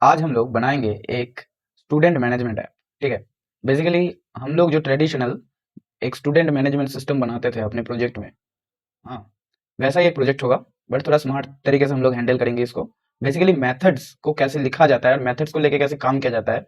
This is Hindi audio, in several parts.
आज हम लोग बनाएंगे एक स्टूडेंट मैनेजमेंट ऐप। ठीक है। बेसिकली हम लोग जो ट्रेडिशनल एक स्टूडेंट मैनेजमेंट सिस्टम बनाते थे अपने प्रोजेक्ट में, हाँ, वैसा ही एक प्रोजेक्ट होगा, बट थोड़ा स्मार्ट तरीके से हम लोग हैंडल करेंगे इसको। बेसिकली मेथड्स को कैसे लिखा जाता है और मेथड्स को लेके कैसे काम किया जाता है,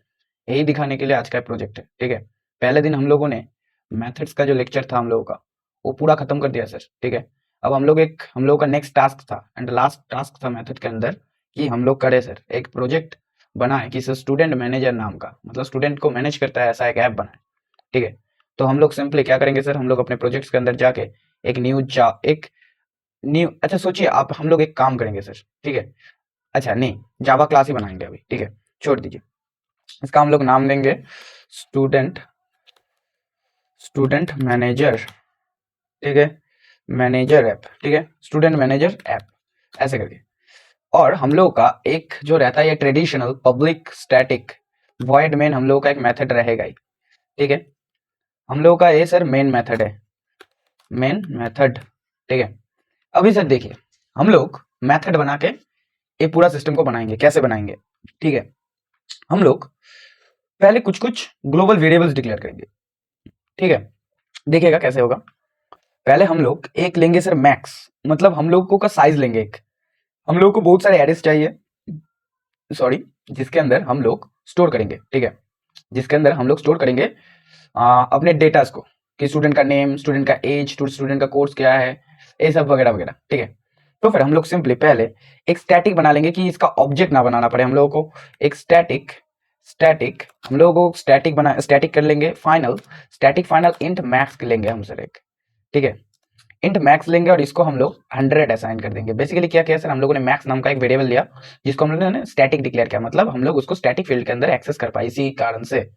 यही दिखाने के लिए आज का प्रोजेक्ट है। ठीक है। पहले दिन हम लोगों ने मेथड्स का जो लेक्चर था हम लोगों का, वो पूरा खत्म कर दिया सर। ठीक है। अब हम लोग का नेक्स्ट टास्क था एंड लास्ट टास्क था मेथड के अंदर कि हम लोग करे सर एक प्रोजेक्ट बनाए कि स्टूडेंट मैनेजर नाम का, मतलब स्टूडेंट को मैनेज करता है ऐसा एक ऐप बनाए। ठीक है। तो हम लोग सिंपली क्या करेंगे सर, हम लोग अपने प्रोजेक्ट्स के अंदर जाके एक न्यू अच्छा सोचिए आप, हम लोग एक काम करेंगे सर। ठीक है। अच्छा नहीं, जावा क्लास ही बनाएंगे अभी। ठीक है, छोड़ दीजिए। इसका हम लोग नाम देंगे स्टूडेंट स्टूडेंट मैनेजर। ठीक है, मैनेजर ऐप। ठीक है, स्टूडेंट मैनेजर ऐप ऐसे करके। और हम लोग का एक जो रहता है ये traditional public static void main, हम लोग का एक मेथड रहेगा ही। ठीक है। हम लोग का ये सर मेन मेथड है, मेन मेथड। ठीक है। अभी सर देखिए, हम लोग मेथड बना के ये पूरा सिस्टम को बनाएंगे। कैसे बनाएंगे? ठीक है, हम लोग पहले कुछ कुछ ग्लोबल वेरिएबल्स डिक्लेयर करेंगे। ठीक है, देखिएगा कैसे होगा। पहले हम लोग एक लेंगे सर मैक्स, मतलब हम लोगों का साइज लेंगे एक। हम लोग को बहुत सारे एरेस चाहिए, सॉरी, जिसके अंदर हम लोग स्टोर करेंगे। ठीक है, जिसके अंदर हम लोग स्टोर करेंगे अपने डेटास को, कि स्टूडेंट का नेम, स्टूडेंट का एज, स्टूडेंट का कोर्स क्या है, ये सब वगैरह वगैरह। ठीक है। तो फिर हम लोग सिंपली पहले एक स्टैटिक बना लेंगे कि इसका ऑब्जेक्ट ना बनाना पड़े हम लोगों को। एक स्टैटिक स्टैटिक हम लोगों को स्टैटिक कर लेंगे final, static final int max लेंगे हम सर एक। ठीक है, इंट मैक्स लेंगे और इसको हम लोग 100 असाइन कर देंगे। बेसिकली क्या किया सर, हम लोगों ने मैक्स नाम का एक वेरिएबल लिया जिसको हम लोगों ने स्टैटिक डिक्लेयर किया, मतलब हम लोग उसको स्टैटिक फील्ड के अंदर एक्सेस कर पाए। इसी कारण से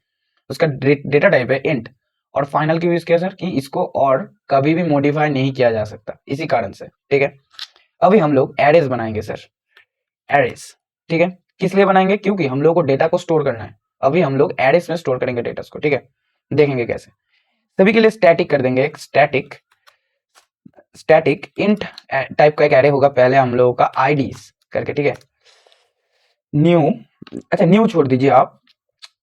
उसका डेटा टाइप है इंट। और फाइनल क्यों यूज किया सर, कि इसको और कभी भी मॉडिफाई नहीं किया जा सकता, इसी कारण से। ठीक है। अभी हम लोग एरेज बनाएंगे सर, एरेज। ठीक है, किस लिए बनाएंगे? क्योंकि हम लोग को डेटा को स्टोर करना है। अभी हम लोग एरेज में स्टोर करेंगे डेटा को। ठीक है, देखेंगे कैसे। सभी के लिए स्टैटिक कर देंगे, एक स्टैटिक स्टैटिक इंट टाइप का एक एरे होगा पहले हम लोगों का आईडीज करके। ठीक है, न्यू, अच्छा न्यू छोड़ दीजिए आप,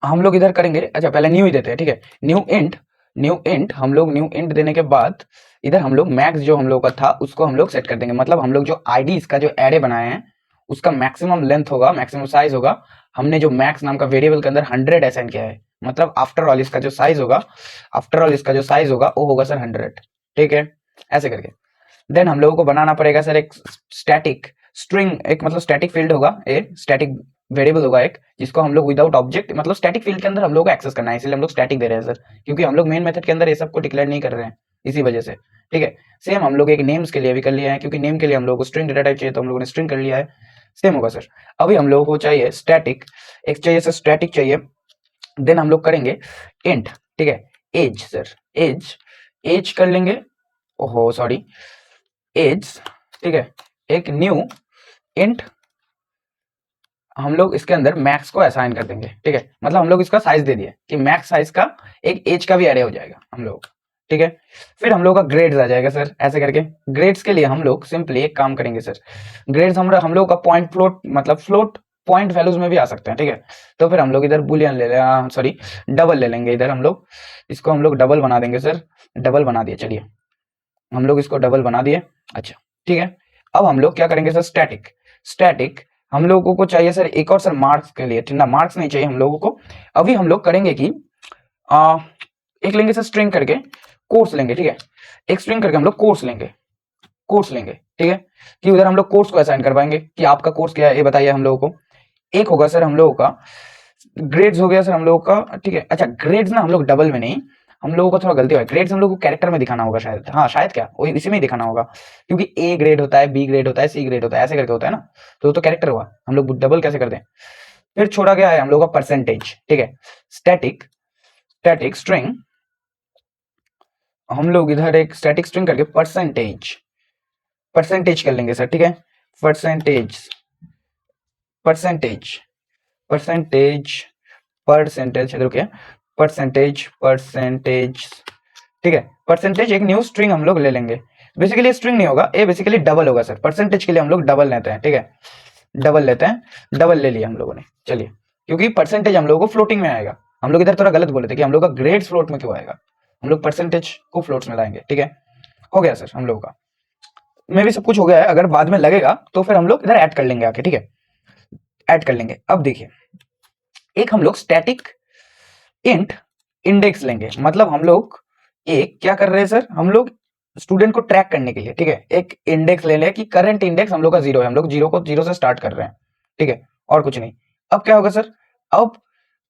हम लोग इधर करेंगे। अच्छा पहले न्यू ही देते हैं। ठीक है, न्यू इंट हम लोग न्यू इंट देने के बाद इधर हम लोग मैक्स जो हम लोग का था उसको हम लोग सेट कर देंगे। मतलब हम लोग जो आईडी का जो एरे बनाए हैं उसका मैक्सिमम लेंथ होगा, मैक्सिमम साइज होगा। हमने जो मैक्स नाम का वेरिएबल के अंदर 100 असाइन किया है, मतलब आफ्टर ऑल इसका जो साइज होगा, वो होगा सर 100। ठीक है, ऐसे करके देन हम लोगों को बनाना पड़ेगा सर एक स्टैटिक स्ट्रिंग, एक मतलब स्टैटिक फील्ड होगा, ए स्टैटिक वेरिएबल होगा एक, जिसको हम लोग विदाउट ऑब्जेक्ट, मतलब स्टैटिक फील्ड के अंदर हम लोग को एक्सेस करना है, इसलिए हम लोग स्टैटिक दे रहे हैं सर, क्योंकि हम लोग मेन मेथड के अंदर ये सब को डिक्लेयर नहीं कर रहे हैं, इसी वजह से। ठीक है, सेम हम लोग एक नेम्स के लिए भी कर लिया है, क्योंकि नेम के लिए हम लोग को स्ट्रिंग डेटा टाइप चाहिए, तो हम लोगों ने स्ट्रिंग कर लिया है। सेम होगा सर। अभी हम लोगों को चाहिए स्टैटिक, एक चाहिए सर स्टैटिक चाहिए। देन हम लोग करेंगे इंट। ठीक है, एज सर, एज एज कर लेंगे, ओहो सॉरी, एज। ठीक है, एक न्यू इंट हम लोग इसके अंदर मैक्स को असाइन कर देंगे। ठीक है, मतलब हम लोग इसका साइज दे दिए कि मैक्स साइज का एक एज का भी एरे हो जाएगा हम लोग। ठीक है, फिर हम लोग का ग्रेड्स आ जाएगा सर, ऐसे करके। ग्रेड्स के लिए हम लोग सिंपली एक काम करेंगे सर, ग्रेड्स हम लोग का पॉइंट फ्लोट, मतलब फ्लोट पॉइंट वैल्यूज में भी आ सकते हैं। ठीक है, तो फिर हम लोग इधर बुलियन ले लें, सॉरी डबल ले लेंगे इधर हम लोग, इसको हम लोग डबल बना देंगे सर। डबल बना दिए, चलिए हम लोग इसको डबल बना दिए। अच्छा ठीक है, अब हम लोग क्या करेंगे सर, स्टैटिक स्टैटिक हम लोगों को चाहिए सर एक और सर मार्क्स के लिए, ठीक ना, मार्क्स नहीं चाहिए हम लोगों को। अभी हम लोग करेंगे कि एक लेंगे सर स्ट्रिंग करके कोर्स लेंगे। ठीक है, एक स्ट्रिंग करके हम लोग कोर्स लेंगे। ठीक है, कि उधर हम लोग कोर्स को असाइन कर पाएंगे कि आपका कोर्स क्या है ये बताइए हम लोगों को। एक होगा सर हम लोगों का ग्रेड्स, हो गया सर हम लोगों का। ठीक है, अच्छा ग्रेड्स ना हम लोग डबल में नहीं, हम लोगों को थोड़ा गलती हुआ है, ग्रेड्स हम लोग को कैरेक्टर में दिखाना होगा शायद, हाँ शायद, क्या वही इसी में ही दिखाना होगा, क्योंकि ए ग्रेड होता है, बी ग्रेड होता है, सी ग्रेड होता है, ऐसे करके होता है ना, तो कैरेक्टर हुआ, हम लोग डबल कैसे कर दें। फिर छोड़ा गया है हम लोग का परसेंटेज। ठीक है, स्टैटिक स्टैटिक स्ट्रिंग हम लोग इधर एक स्टैटिक स्ट्रिंग करके परसेंटेज परसेंटेज कर लेंगे सर। ठीक है, परसेंटेज परसेंटेज परसेंटेज परसेंटेज रुकिए, परसेंटेज। ठीक है, परसेंटेज एक न्यू स्ट्रिंग हम लोग ले लेंगे। बेसिकली स्ट्रिंग नहीं होगा, ये बेसिकली डबल होगा सर, परसेंटेज के लिए हम लोग डबल लेते हैं। ठीक है, डबल लेते हैं, डबल ले लिया हम लोगों ने। चलिए, क्योंकि परसेंटेज हम लोगों को फ्लोटिंग में आएगा, हम लोग इधर थोड़ा गलत बोले थे कि हम लोग का ग्रेड्स फ्लोट में क्यों आएगा, हम लोग परसेंटेज को फ्लोट्स में लाएंगे। ठीक है, हो गया सर हम लोगों का, में भी सब कुछ हो गया है। अगर बाद में लगेगा तो फिर हम लोग इधर ऐड कर लेंगे आके। ठीक है, ऐड कर लेंगे। अब देखिए, एक हम लोग स्टैटिक इंट इंडेक्स लेंगे, मतलब हम लोग एक क्या कर रहे हैं सर, हम लोग स्टूडेंट को ट्रैक करने के लिए, ठीक है, एक इंडेक्स ले लें कि करंट इंडेक्स हम लोग का 0 है, हम लोग जीरो से स्टार्ट कर रहे हैं। ठीक है, और कुछ नहीं। अब क्या होगा सर, अब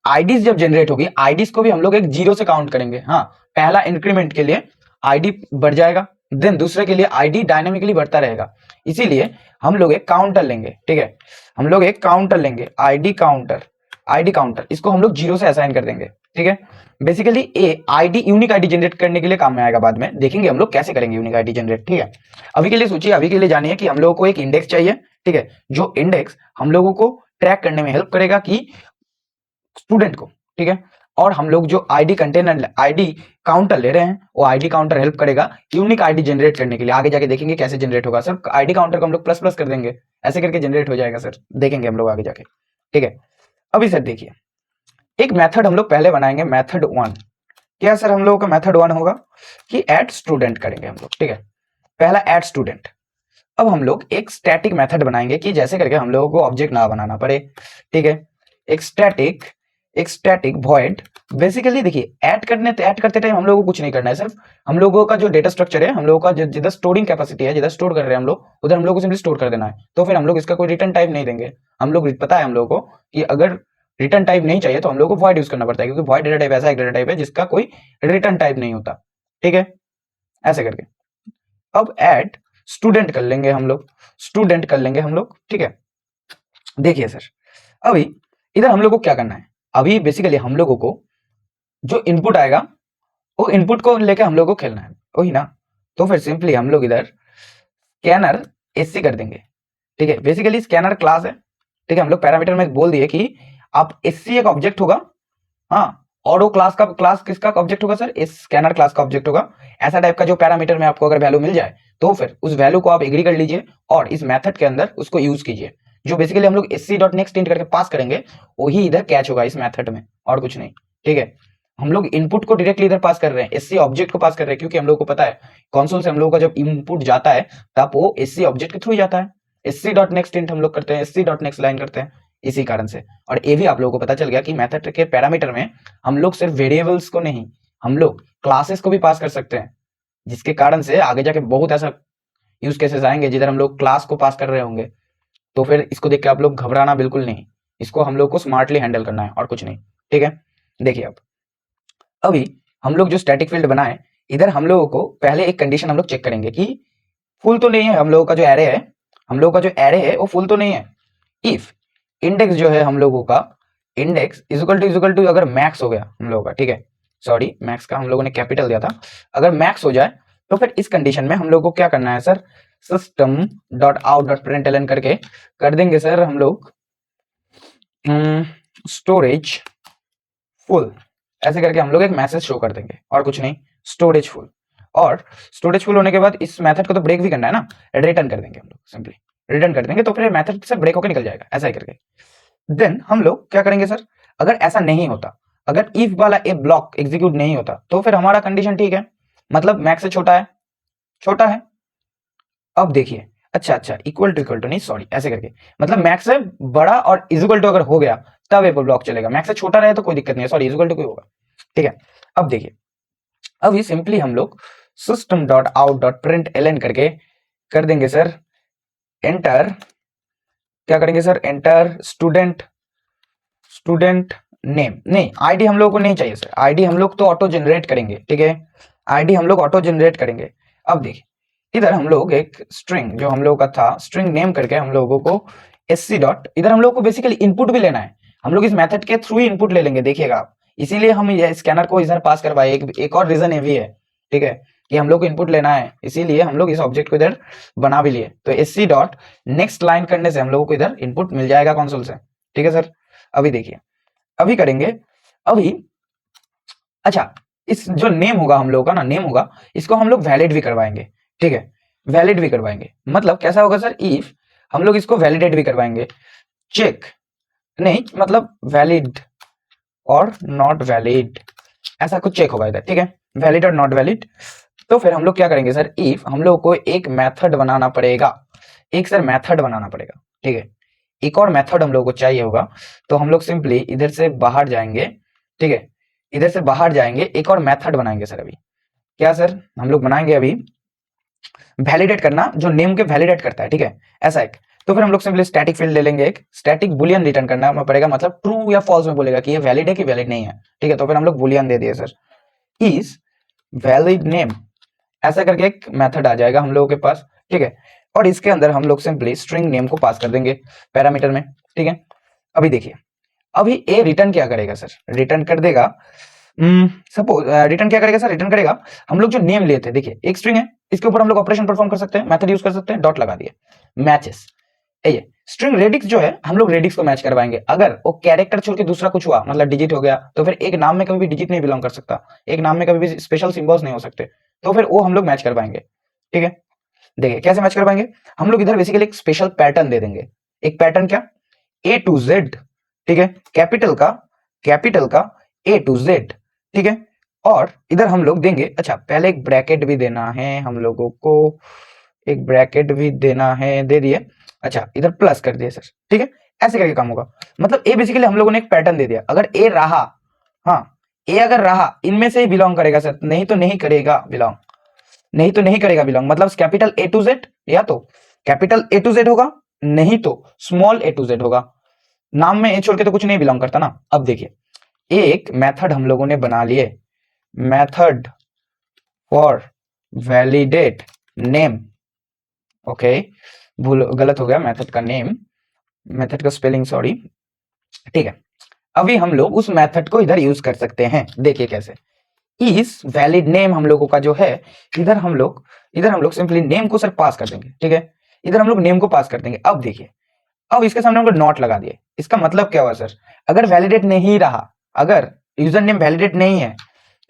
आईडीज जब जनरेट होगी, आईडीज को भी हम लोग एक 0 से काउंट करेंगे। हाँ, पहला इंक्रीमेंट के लिए आईडी बढ़ जाएगा, देन दूसरे के लिए आईडी डायनामिकली बढ़ता रहेगा। इसीलिए हम लोग एक काउंटर लेंगे। ठीक है, हम लोग एक काउंटर लेंगे, आईडी काउंटर, इसको हम लोग 0 से असाइन कर देंगे। ठीक है, बेसिकली ए आईडी यूनिक आईडी जनरेट करने के लिए काम में आएगा, बाद में देखेंगे हम लोग कैसे करेंगे यूनिक आईडी जनरेट। ठीक है, अभी के लिए सोचिए, अभी के लिए जानिए कि हम लोगों को एक इंडेक्स चाहिए। ठीक है, जो इंडेक्स हम लोगों को ट्रैक करने में हेल्प करेगा कि स्टूडेंट को। ठीक है, और हम लोग जो आईडी कंटेनर आईडी काउंटर ले रहे हैं, वो आईडी काउंटर हेल्प करेगा यूनिक आईडी जनरेट करने के लिए। आगे जाके देखेंगे कैसे जनरेट होगा सर, आईडी काउंटर को हम लोग प्लस प्लस कर देंगे, ऐसे करके जनरेट हो जाएगा सर, देखेंगे हम लोग आगे जाके। ठीक है, अभी सर देखिए, एक मेथड हम लोग पहले बनाएंगे, मेथड 1। क्या सर हम लोगों का मेथड 1 होगा कि ऐड स्टूडेंट करेंगे हम लोग। ठीक है, पहला ऐड स्टूडेंट। अब हम लोग एक स्टैटिक मेथड बनाएंगे कि जैसे करके हम लोगों को ऑब्जेक्ट ना बनाना पड़े। ठीक है, एक स्टैटिक वॉइड। बेसिकली देखिए, ऐड करते टाइम हम लोगों को कुछ नहीं करना है, सिर्फ हम लोगों का जो डेटा स्ट्रक्चर है, हम लोगों का जिधर स्टोरिंग कैपेसिटी है, जिधर स्टोर कर रहे हैं हम लोग, उधर हम लोग को सिंपली स्टोर कर देना है। तो फिर हम लोग इसका कोई रिटर्न टाइप नहीं देंगे। हम लोग पता है हम लोगों को कि अगर रिटर्न टाइप नहीं चाहिए तो हम लोग को वॉइड यूज करना पड़ता है, क्योंकि वॉइड डेटा टाइप ऐसा एक डेटा टाइप है जिसका कोई रिटर्न टाइप नहीं होता। ठीक है, ऐसे करके अब ऐड स्टूडेंट कर लेंगे हम लोग। ठीक है, देखिए सर, अभी इधर हम लोग को क्या करना है, अभी बेसिकली हम लोगों को जो इनपुट आएगा वो इनपुट को लेके हम लोग को खेलना है, वही ना। तो फिर सिंपली हम लोग इधर स्कैनर एससी कर देंगे। ठीक है, बेसिकली स्कैनर क्लास है। ठीक है, हम लोग पैरामीटर में बोल दिए कि आप एससी एक ऑब्जेक्ट होगा, हाँ, और वो क्लास किसका ऑब्जेक्ट होगा सर, इस स्कैनर क्लास का ऑब्जेक्ट होगा। ऐसा टाइप का जो पैरामीटर में आपको अगर वैल्यू मिल जाए तो फिर उस वैल्यू को आप एग्री कर लीजिए और इस मेथड के अंदर उसको यूज कीजिए। जो बेसिकली हम लोग sc.next इंट करके पास करेंगे वही इधर कैच होगा इस मेथड में, और कुछ नहीं। ठीक है, हम लोग इनपुट को डायरेक्टली इधर पास कर रहे हैं, sc ऑब्जेक्ट को पास कर रहे हैं, क्योंकि हम लोग को पता है कंसोल से हम लोग का जब इनपुट जाता है तब वो sc ऑब्जेक्ट के थ्रू ही जाता है। sc.next इंट हम लोग करते हैं, sc.next लाइन करते हैं, इसी कारण से। और ये भी आप लोगों को पता चल गया कि मेथड के पैरामीटर में हम लोग सिर्फ वेरिएबल्स को नहीं, हम लोग क्लासेस को भी पास कर सकते हैं, जिसके कारण से आगे जाके बहुत ऐसा यूज केसेस आएंगे जिधर हम लोग क्लास को पास कर रहे होंगे। तो फिर इसको देख के आप लोग घबराना बिल्कुल नहीं, इसको हम लोग को स्मार्टली हैंडल करना है, और कुछ नहीं। ठीक है, देखिए अब अभी हम लोग जो स्टैटिक फील्ड बनाए, इधर हम लोगों को पहले एक कंडीशन हम लोग चेक करेंगे कि फुल तो नहीं है हम लोगों का जो एरे है, वो फुल तो नहीं है। इफ इंडेक्स जो है हम लोगों का, इंडेक्स इक्वल टू अगर मैक्स हो गया हम लोगों का, ठीक है, सॉरी मैक्स का हम लोगों ने कैपिटल दिया था, अगर मैक्स हो जाए तो फिर इस कंडीशन में हम लोगों को क्या करना है सर, system.out.println करके कर देंगे सर हम लोग स्टोरेज फुल, ऐसे करके हम लोग एक मैसेज शो कर देंगे, और कुछ नहीं, स्टोरेज फुल। और स्टोरेज फुल होने के बाद इस मेथड को तो ब्रेक भी करना है ना, रिटर्न कर देंगे हम लोग, सिंपली रिटर्न कर देंगे, तो फिर मेथड से ब्रेक होकर निकल जाएगा, ऐसा ही करके। देन हम लोग क्या करेंगे सर, अगर ऐसा नहीं होता, अगर इफ वाला ए ब्लॉक एग्जीक्यूट नहीं होता तो फिर हमारा कंडीशन ठीक है, मतलब मैक्स से छोटा है। अब देखिए, अच्छा इक्वल टू नहीं, सॉरी ऐसे करके, मतलब मैक्स से बड़ा और इक्वल टू अगर हो गया तब ये ब्लॉक चलेगा, मैक्स से छोटा रहे तो कोई दिक्कत नहीं है, सॉरी इक्वल टू कोई होगा। ठीक है, अब देखिए, अभी सिंपली हम लोग system.out.println करके कर देंगे सर एंटर, क्या करेंगे सर, एंटर स्टूडेंट नेम, नहीं आईडी हम लोग को नहीं चाहिए सर, आईडी हम लोग तो ऑटो जनरेट करेंगे। ठीक है, आईडी हम लोग ऑटो जनरेट करेंगे। अब देखिए, इधर हम लोग एक स्ट्रिंग जो हम लोग का था, स्ट्रिंग नेम करके हम लोगों को sc डॉट, इधर हम लोग को बेसिकली इनपुट भी लेना है, हम लोग इस मेथड के थ्रू ही इनपुट ले लेंगे, देखिएगा आप, इसीलिए हम ये स्कैनर को इधर पास करवाए। एक और रीजन ये भी है, ठीक है, कि हम लोग को इनपुट लेना है, इसीलिए हम लोग इस ऑब्जेक्ट को इधर बना भी लिए। तो sc डॉट नेक्स्ट लाइन करने से हम लोगों को इधर इनपुट मिल जाएगा कंसोल से। ठीक है सर, अभी देखिए, अभी करेंगे, अभी अच्छा, इस जो नेम होगा हम लोगों का ना, नेम होगा, इसको हम लोग वैलिड भी करवाएंगे। ठीक है, वैलिड भी करवाएंगे, मतलब कैसा होगा सर, इफ हम लोग इसको वैलिडेट भी करवाएंगे, चेक नहीं मतलब वैलिड और नॉट वैलिड, ऐसा कुछ चेक होगा इधर, ठीक है, वैलिड और नॉट वैलिड। तो फिर हम लोग क्या करेंगे सर, इफ हम लोग को एक मेथड बनाना पड़ेगा, एक सर मेथड बनाना पड़ेगा, ठीक है, एक और मेथड हम लोग को चाहिए होगा। तो हम लोग सिंपली इधर से बाहर जाएंगे, ठीक है, इधर से बाहर जाएंगे, एक और मेथड बनाएंगे सर। अभी क्या सर हम लोग बनाएंगे अभी, वैलिडेट करना, जो नेम के वैलिडेट करता है, ठीक है, ऐसा एक। तो फिर हम लोग सिंपली स्टैटिक फील्ड ले लेंगे, एक स्टैटिक बुलियन रिटर्न करना पड़ेगा, मतलब ट्रू या फॉल्स में बोलेगा कि ये वैलिड है कि वैलिड नहीं है, ठीक है। तो फिर हम लोग बुलियन दे दिए सर, इज वैलिड नेम, ऐसा करके एक मेथड आ जाएगा हम लोगों के पास, ठीक है। और इसके अंदर हम लोग सिंपली स्ट्रिंग नेम को पास कर देंगे पैरामीटर में, ठीक है। अभी देखिए, अभी ए रिटर्न क्या करेगा सर, रिटर्न कर देगा, सपोज रिटर्न क्या करेगा सर, रिटर्न करेगा हम लोग जो नेम लिए थे, देखिए एक स्ट्रिंग है, इसके ऊपर हम लोग ऑपरेशन परफॉर्म कर सकते हैं, मेथड यूज कर सकते हैं, डॉट लगा दिए, मैचेस, ये स्ट्रिंग रेडिक्स जो है हम लोग रेडिक्स को मैच करवाएंगे। अगर वो कैरेक्टर छोड़ के दूसरा कुछ हुआ, मतलब डिजिट हो गया, तो फिर एक नाम में कभी भी डिजिट नहीं बिलोंग कर सकता, एक नाम में कभी भी स्पेशल सिंबल्स नहीं हो सकते, तो फिर वो हम लोग मैच करवाएंगे, ठीक है। देखिए कैसे मैच करवाएंगे, हम लोग इधर बेसिकली एक स्पेशल पैटर्न दे देंगे, एक पैटर्न क्या, ए टू जेड, ठीक है, कैपिटल का ए टू जेड, ठीक है। और इधर हम लोग देंगे, अच्छा पहले एक ब्रैकेट भी देना है हम लोगों को, एक ब्रैकेट भी देना है, दे दिए, अच्छा इधर प्लस कर दिए सर, ठीक है। ऐसे करके काम होगा, मतलब ए बेसिकली हम लोगों ने एक पैटर्न दे दिया, अगर ए रहा, हाँ ए अगर रहा इनमें से ही बिलोंग करेगा सर, नहीं तो नहीं करेगा बिलोंग, नहीं तो नहीं करेगा बिलोंग, मतलब कैपिटल ए टू जेड, या तो कैपिटल ए टू जेड होगा, नहीं तो स्मॉल ए टू जेड होगा, नाम में ए छोड़ के तो कुछ नहीं बिलोंग करता ना। अब देखिए एक मेथड हम लोगों ने बना लिए, method for validate name, okay भूल गलत हो गया मेथड का नेम, मेथड का स्पेलिंग सॉरी, ठीक है। अभी हम लोग उस मेथड को इधर यूज कर सकते हैं, देखिए कैसे, इस वैलिड नेम हम लोगों का जो है, इधर हम लोग सिंपली नेम को सर पास कर देंगे, ठीक है, इधर हम लोग नेम को पास कर देंगे। अब देखिए, अब इसके सामने हम लोग नॉट लगा दिए, इसका मतलब क्या हुआ सर, अगर वैलिडेट नहीं रहा, अगर यूजर नेम वैलिडेट नहीं है,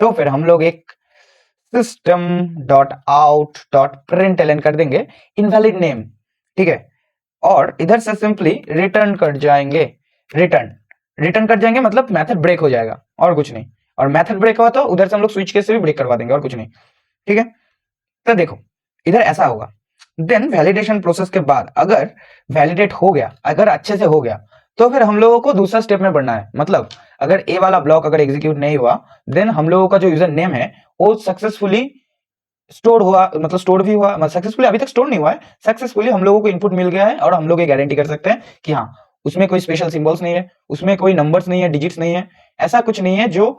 तो फिर हम लोग एक system dot out dot println कर देंगे इनवैलिड नेम, ठीक है। और इधर से सिंपली रिटर्न कर जाएंगे, रिटर्न कर जाएंगे, मतलब मेथड ब्रेक हो जाएगा और कुछ नहीं, और मेथड ब्रेक हुआ तो उधर से हम लोग स्विच केस से भी ब्रेक करवा देंगे और कुछ नहीं, ठीक है। तो देखो इधर ऐसा होगा, देन वैलिडेशन प्रोसेस के बाद अगर वैलिडेट हो गया, अगर अच्छे से हो गया, तो फिर हम लोगों को दूसरा स्टेप में बढ़ना है, मतलब अगर ए वाला ब्लॉक अगर एग्जीक्यूट नहीं हुआ, देन हम लोगों का जो यूजर नेम है वो सक्सेसफुली स्टोर हुआ, मतलब स्टोर भी हुआ, मतलब सक्सेसफुली अभी तक स्टोर नहीं हुआ है, सक्सेसफुली हम लोगों को इनपुट मिल गया है, और हम लोग ये गारंटी कर सकते हैं कि हाँ उसमें कोई स्पेशल सिंबल्स नहीं है, उसमें कोई नंबर्स नहीं है, डिजिट्स नहीं है, ऐसा कुछ नहीं है जो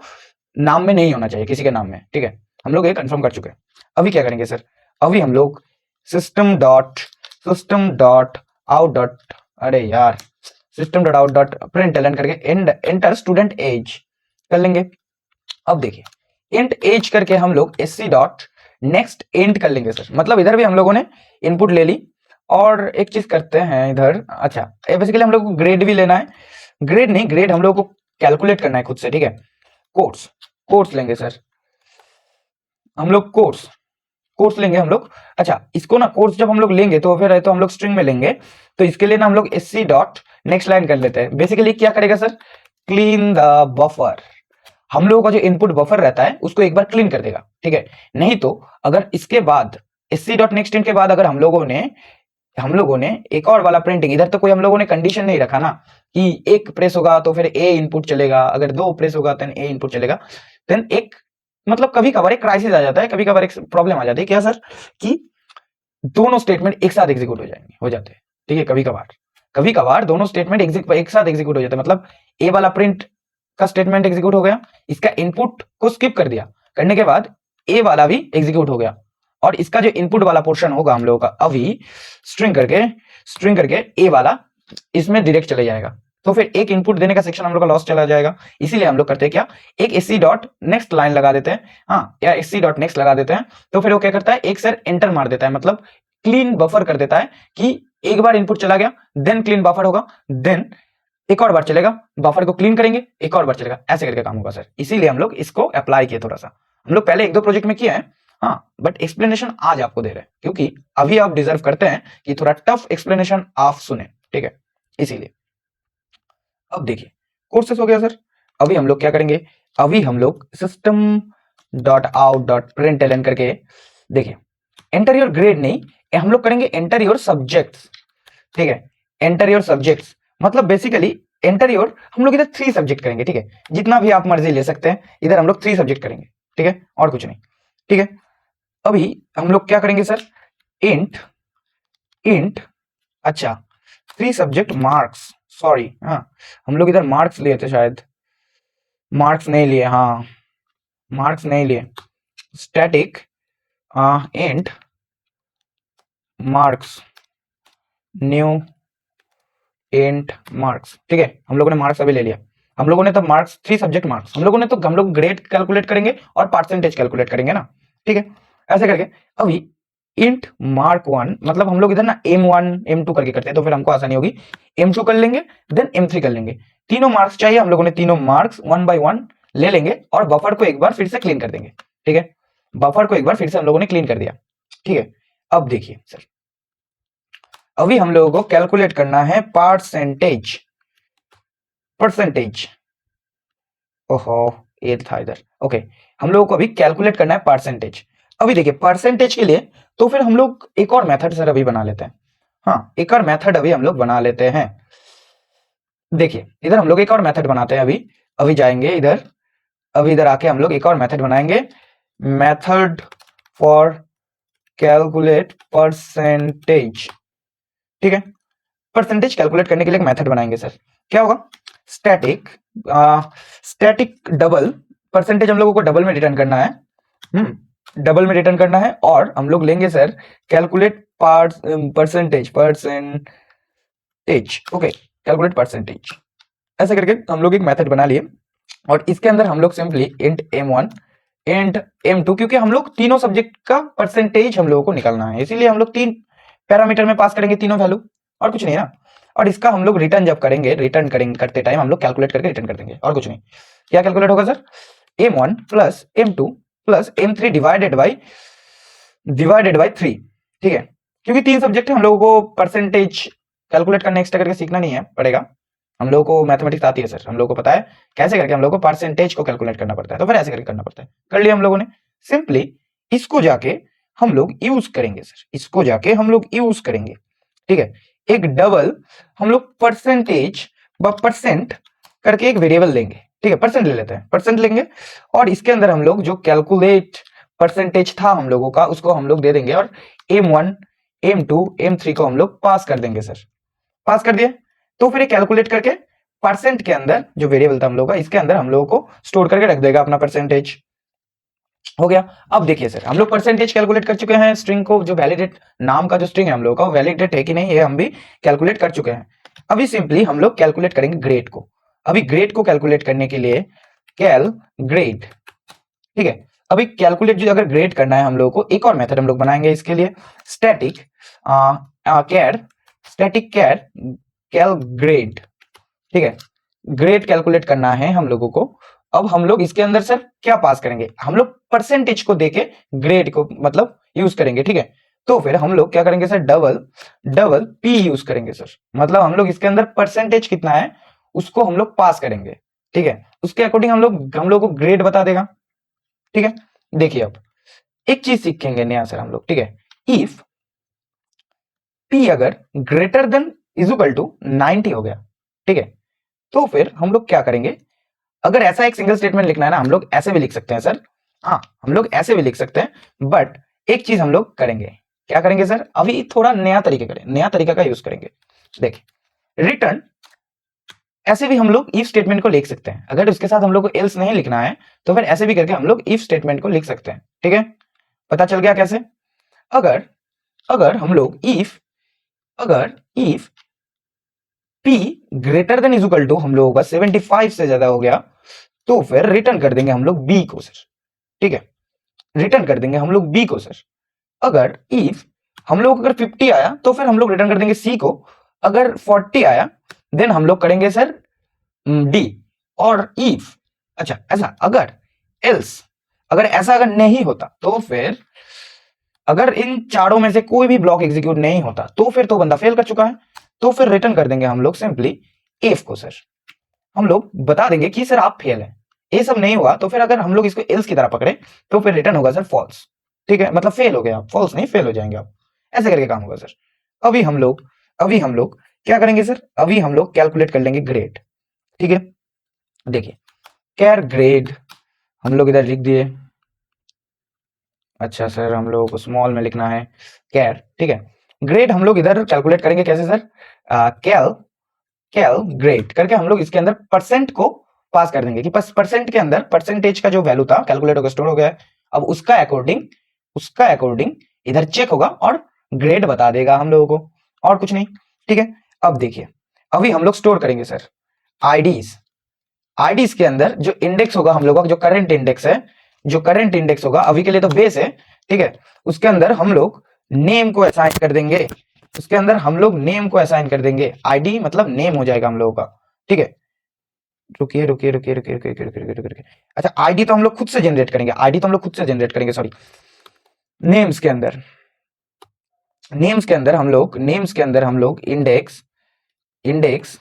नाम में नहीं होना चाहिए किसी के नाम में, ठीक है, हम लोग ये कंफर्म कर चुके हैं। अभी क्या करेंगे सर, अभी हम लोग सिस्टम डॉट आउट डॉट, अरे यार system dot out dot println करके एंटर स्टूडेंट एज कर लेंगे। अब देखिए इंट एज करके हम लोग एससी डॉट नेक्स्ट इंट कर लेंगे सर, मतलब इधर भी हम लोगों ने इनपुट ले ली, और एक चीज करते हैं इधर, अच्छा बेसिकली हम लोग को ग्रेड भी लेना है, ग्रेड नहीं, ग्रेड हम लोग को कैलकुलेट करना है खुद से, ठीक है। कोर्स लेंगे सर, हम लोग कोर्स लेंगे हम लोग, अच्छा इसको ना कोर्स जब हम लोग लेंगे तो फिर तो हम लोग स्ट्रिंग में लेंगे, तो इसके लिए ना हम लोग एससी डॉट नेक्स्ट लाइन कर लेते हैं। बेसिकली क्या करेगा सर, क्लीन द बफर, हम लोगों का जो इनपुट बफर रहता है उसको एक बार क्लीन कर देगा, ठीक है। नहीं तो अगर इसके बाद एससी डॉट नेक्स्ट इंट के बाद अगर हम लोगों ने एक और वाला प्रिंटिंग, इधर तो कोई हम लोगों ने कंडीशन नहीं रखा ना कि एक प्रेस होगा तो फिर ए इनपुट चलेगा, अगर दो प्रेस होगा तो ए इनपुट चलेगा, देन एक मतलब कभी कभार एक क्राइसिस आ जाता है, कभी कभार एक प्रॉब्लम आ जाती है, क्या सर, कि दोनों स्टेटमेंट एक साथ एग्जीक्यूट हो जाते हैं, ठीक है। कभी कभार दोनों स्टेटमेंट एक साथ एग्जीक्यूट हो जाते हैं, मतलब ए वाला प्रिंट का स्टेटमेंट एग्जीक्यूट हो गया, इसका इनपुट को स्किप कर दिया, करने के बाद ए वाला भी एग्जीक्यूट हो गया, और इसका जो इनपुट वाला पोर्शन होगा हम लोगों का अभी स्ट्रिंग करके ए वाला इसमें डायरेक्ट चले जाएगा, तो फिर एक इनपुट देने का सेक्शन हम लोग का लॉस चला जाएगा। इसीलिए हम लोग करते हैं क्या, एक एससी डॉट नेक्स्ट लाइन लगा देते हैं, हाँ या एससी डॉट नेक्स्ट लगा देते हैं, तो फिर वो क्या करता है, एक सर एंटर मार देता है, मतलब क्लीन बफर कर देता है कि एक बार इनपुट चला गया, देन क्लीन बफर होगा, देन एक और बार चलेगा, बफर को क्लीन करेंगे, एक और बार चलेगा, ऐसे करके काम होगा सर। इसीलिए हम लोग इसको अप्लाई किए, थोड़ा सा हम लोग पहले एक दो प्रोजेक्ट में किए हैं, हाँ, बट एक्सप्लेनेशन आज आपको दे रहे हैं क्योंकि अभी आप डिजर्व करते हैं कि थोड़ा टफ एक्सप्लेनेशन आप सुने, ठीक है, इसीलिए। अब देखिए कोर्सेस हो गया सर। अभी हम लोग क्या करेंगे, अभी हम लोग system dot out dot println करके देखिए एंटर योर ग्रेड नहीं, हम लोग करेंगे एंटर योर सब्जेक्ट्स, ठीक है। एंटर योर सब्जेक्ट्स मतलब बेसिकली एंटर योर, हम लोग इधर 3 सब्जेक्ट करेंगे, ठीक है, जितना भी आप मर्जी ले सकते हैं, इधर हम लोग 3 सब्जेक्ट करेंगे, ठीक है, और कुछ नहीं, ठीक है। अभी हम लोग क्या करेंगे सर, इंट इंट अच्छा 3 सब्जेक्ट मार्क्स, सॉरी, हाँ हम लोग इधर मार्क्स लिए थे शायद, मार्क्स नहीं लिए, हाँ मार्क्स नहीं लिए, static int marks new int marks, ठीक है, हम लोगों ने मार्क्स अभी ले लिया। हम लोगों ने तो मार्क्स 3 सब्जेक्ट मार्क्स, हम लोगों ने तो हम लोग ग्रेड कैलकुलेट करेंगे और परसेंटेज कैलकुलेट करेंगे ना, ठीक है, ऐसे करके। अभी इंट मार्क 1 मतलब हम लोग इधर ना m1 m2 करके करते हैं तो फिर हमको आसानी होगी, m2 कर लेंगे देन m3 कर लेंगे। तीनों मार्क्स चाहिए, हम लोगों ने तीनों मार्क्स 1 बाय 1 ले लेंगे और बफर को एक बार फिर से क्लीन कर देंगे, ठीक है, बफर को एक बार फिर से हम लोगों ने क्लीन कर दिया, ठीक है। अब देखिए सर, अभी हम लोगों को कैलकुलेट करना है परसेंटेज, परसेंटेज, ओहो ये था इधर, ओके, हम लोगों को अभी कैलकुलेट करना है परसेंटेज। अभी देखिए परसेंटेज के लिए तो फिर हम लोग एक और मेथड सर अभी बना लेते हैं, हाँ एक और मेथड अभी हम लोग बना लेते हैं। देखिए इधर हम लोग एक और मेथड बनाते हैं, अभी अभी जाएंगे इधर, अभी इधर आके हम लोग एक और मेथड बनाएंगे, मेथड फॉर कैलकुलेट परसेंटेज, ठीक है। परसेंटेज कैलकुलेट करने के लिए एक मेथड बनाएंगे सर, क्या होगा, स्टैटिक स्टैटिक डबल, परसेंटेज हम लोगों को डबल में रिटर्न करना है, डबल में रिटर्न करना है, और हम लोग लेंगे sir calculate percentage, percentage, okay, calculate percentage, ऐसे करके हम लोग एक मेथड बना लिए। और इसके अंदर हम लोग simply int m1 int m2, क्योंकि हम लोग तीनों सब्जेक्ट का परसेंटेज हम लोगों को निकालना है, इसीलिए हम लोग 3 पैरामीटर में पास करेंगे तीनों वैल्यू, और कुछ नहीं ना। और इसका हम लोग रिटर्न जब करेंगे, रिटर्न करेंगे करते टाइम हम लोग कैलकुलेट करके रिटर्न कर देंगे, और कुछ नहीं। क्या कैलकुलेट होगा sir, m1 plus m2 plus m3 divided by 3, ठीक है, क्योंकि 3 सब्जेक्ट है, हम लोगों को परसेंटेज कैलकुलेट करने एक्स्ट्रा करके सीखना नहीं है पड़ेगा, हम लोगों को मैथमेटिक्स आती है सर, हम लोगों को पता है कैसे करके हम लोगों को परसेंटेज को कैलकुलेट करना पड़ता है, तो फिर ऐसे करके करना पड़ता है, कर लिया हम लोगों ने। सिंपली इसको जाके हम लोग यूज करेंगे सर, इसको जाके हम लोग यूज करेंगे, ठीक है, एक डबल हम लोग परसेंटेज व परसेंट करके एक वेरिएबल लेंगे, ठीक है, परसेंट ले लेते हैं, परसेंट लेंगे, और इसके अंदर हम लोग जो कैलकुलेट परसेंटेज था हम लोगों का उसको हम लोग दे देंगे, और m1 m2 m3 को हम लोग पास कर देंगे सर, पास कर दिया, तो फिर कैलकुलेट करके परसेंट के अंदर जो वेरिएबल था हम लोग का, इसके अंदर हम लोगों को स्टोर करके रख देगा अपना परसेंटेज, हो गया। अब देखिए सर, हम लोग परसेंटेज कैलकुलेट कर चुके हैं, स्ट्रिंग को जो वैलिडेट नाम का जो स्ट्रिंग है हम लोग का, वो वैलिडेट है कि नहीं ये हम भी कैलकुलेट कर चुके हैं। अभी सिंपली हम लोग कैलकुलेट करेंगे ग्रेड को, अभी ग्रेड को कैलकुलेट करने के लिए कैल ग्रेड, ठीक है, अभी कैलकुलेट जो अगर ग्रेड करना है हम लोग को, एक और मेथड हम लोग बनाएंगे इसके लिए, स्टैटिक कैर, स्टैटिक कैर कैल ग्रेड, ठीक है, ग्रेड कैलकुलेट करना है हम लोगों को। अब हम लोग इसके अंदर सर क्या पास करेंगे, हम लोग परसेंटेज को देके ग्रेड को मतलब यूज करेंगे, ठीक है, तो फिर हम लोग क्या करेंगे sir, double double P use करेंगे सर, मतलब हम लोग इसके अंदर परसेंटेज कितना है उसको हम लोग पास करेंगे, ठीक है, उसके अकॉर्डिंग हम लोग को ग्रेड बता देगा, ठीक है। देखिए अब एक चीज सीखेंगे नया सर हम लोग, ठीक है, इफ पी अगर greater than is equal to 90 हो गया, ठीक है, तो फिर हम लोग क्या करेंगे, अगर ऐसा एक सिंगल स्टेटमेंट लिखना है ना, हम लोग ऐसे भी लिख सकते हैं सर, हाँ हम लोग ऐसे भी लिख सकते हैं, बट एक चीज हम लोग करेंगे, क्या करेंगे सर, अभी थोड़ा नया तरीके करें, नया तरीका का यूज करेंगे। देखिए रिटर्न, ऐसे भी हम लोग इफ स्टेटमेंट को लिख सकते हैं, अगर उसके साथ हम लोग को एल्स नहीं लिखना है तो फिर ऐसे भी करके हम लोग इफ स्टेटमेंट को लिख सकते हैं, ठीक है, पता चल गया कैसे। अगर अगर हम लोग if P greater than is equal to हम लोगों का 75 से ज्यादा हो गया, तो फिर रिटर्न कर देंगे हम लोग B को सर, ठीक है, रिटर्न कर देंगे हम लोग B को सर। अगर इफ हम लोग अगर 50 आया तो फिर हम लोग रिटर्न कर देंगे C को, अगर 40 आया देन हम लोग करेंगे सर D। और इफ अच्छा ऐसा अगर एल्स अगर ऐसा अगर नहीं होता तो फिर अगर इन चारों में से कोई भी ब्लॉक एग्जीक्यूट नहीं होता तो फिर तो बंदा फेल कर चुका है। तो फिर रिटर्न कर देंगे हम लोग सिंपली इफ को सर, हम लोग बता देंगे कि सर आप फेल हैं, ये सब नहीं हुआ तो फिर अगर हम लोग इसको एल्स की तरह पकड़े तो फिर रिटर्न होगा सर फॉल्स। ठीक है, मतलब फेल हो गए आप, फॉल्स नहीं फेल हो जाएंगे आप, ऐसे करके काम होगा सर। अभी हम लोग क्या करेंगे सर, अभी हम लोग कैलकुलेट कर लेंगे ग्रेड। ठीक है, देखिए कैर ग्रेड हम लोग इधर लिख दिए। अच्छा सर, हम लोग को स्मॉल में लिखना है कैर, ठीक है। ग्रेड हम लोग इधर कैलकुलेट करेंगे कैसे सर, कैल कैल ग्रेड करके हम लोग इसके अंदर परसेंट को पास कर देंगे कि परसेंट के अंदर परसेंटेज का जो वैल्यू था कैलकुलेट होकर स्टोर हो गया है। अब उसका अकॉर्डिंग इधर चेक होगा और ग्रेड बता देगा हम लोगों को, और कुछ नहीं। ठीक है, अब देखिए अभी हम लोग स्टोर करेंगे सर आईडीज। आईडीज के अंदर जो इंडेक्स होगा हम लोग का, जो करंट इंडेक्स होगा अभी के लिए तो बेस है, ठीक है। उसके अंदर हम लोग नेम को असाइन कर देंगे, आईडी मतलब नेम हो जाएगा हम लोगों का। ठीक है, रुकिए। अच्छा, आईडी तो हम लोग खुद से जनरेट करेंगे, सॉरी। नेम्स के अंदर हम लोग इंडेक्स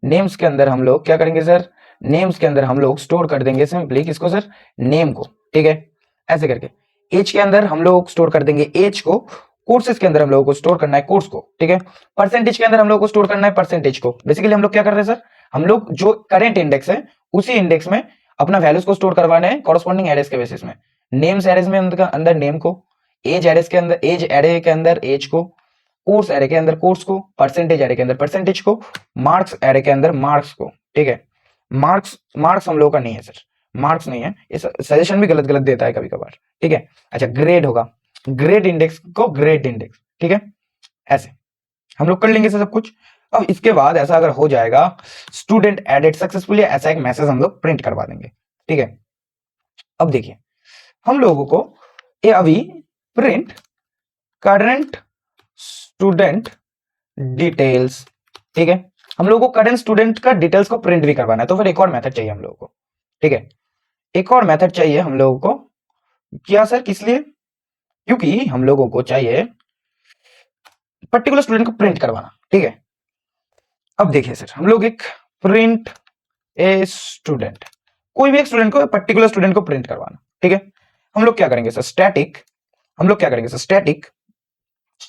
नेम्स के अंदर हम लोग क्या करेंगे सर, नेम्स के अंदर हम लोग स्टोर कर देंगे सिंपली किसको सर, नेम को। ठीक है, ऐसे करके एज के अंदर हम लोग स्टोर कर देंगे एज को, कोर्सेज के अंदर हम लोगों को स्टोर करना है कोर्स को। ठीक है, परसेंटेज के अंदर हम लोग को स्टोर करना है परसेंटेज को। बेसिकली हम लोग क्या कर रहे हैं सर, हम लोग जो करेंट इंडेक्स है उसी इंडेक्स में अपना वैल्यूज को स्टोर करवाने हैं कॉरस्पॉन्डिंग एरेज के बेसिस में। नेम्स एरेज में अंदर नेम को, एज एरेज के अंदर एज एरे के अंदर एज को, कोर्स एरे के अंदर कोर्स को, परसेंटेज एरे के अंदर परसेंटेज को, मार्क्स एरे के अंदर मार्क्स को। ठीक है, मार्क्स हम लोगों का नहीं है सर, मार्क्स नहीं है, इस सजेशन भी गलत गलत देता है कभी कभार। ठीक है, अच्छा ग्रेड होगा, ग्रेड इंडेक्स को ग्रेड इंडेक्स। ठीक है, ऐसे हम लोग कर लेंगे सर सब कुछ। अब इसके बाद ऐसा अगर हो जाएगा स्टूडेंट एडेड सक्सेसफुली, ऐसा एक मैसेज हम लोग प्रिंट करवा देंगे। ठीक है, अब देखिए हम लोगों को ये अभी प्रिंट करंट स्टूडेंट डिटेल्स, ठीक है, हम लोगों को करंट स्टूडेंट का डिटेल्स को प्रिंट भी करवाना है, तो फिर एक और मेथड चाहिए हम लोगों को। ठीक है, एक और मेथड चाहिए हम लोगों को, क्या सर किस लिए, क्योंकि हम लोगों को चाहिए पर्टिकुलर स्टूडेंट को प्रिंट करवाना। ठीक है, अब देखिए सर हम लोग एक प्रिंट ए स्टूडेंट, कोई भी एक स्टूडेंट को, पर्टिकुलर स्टूडेंट को प्रिंट करवाना। ठीक है, हम लोग क्या करेंगे सर स्टैटिक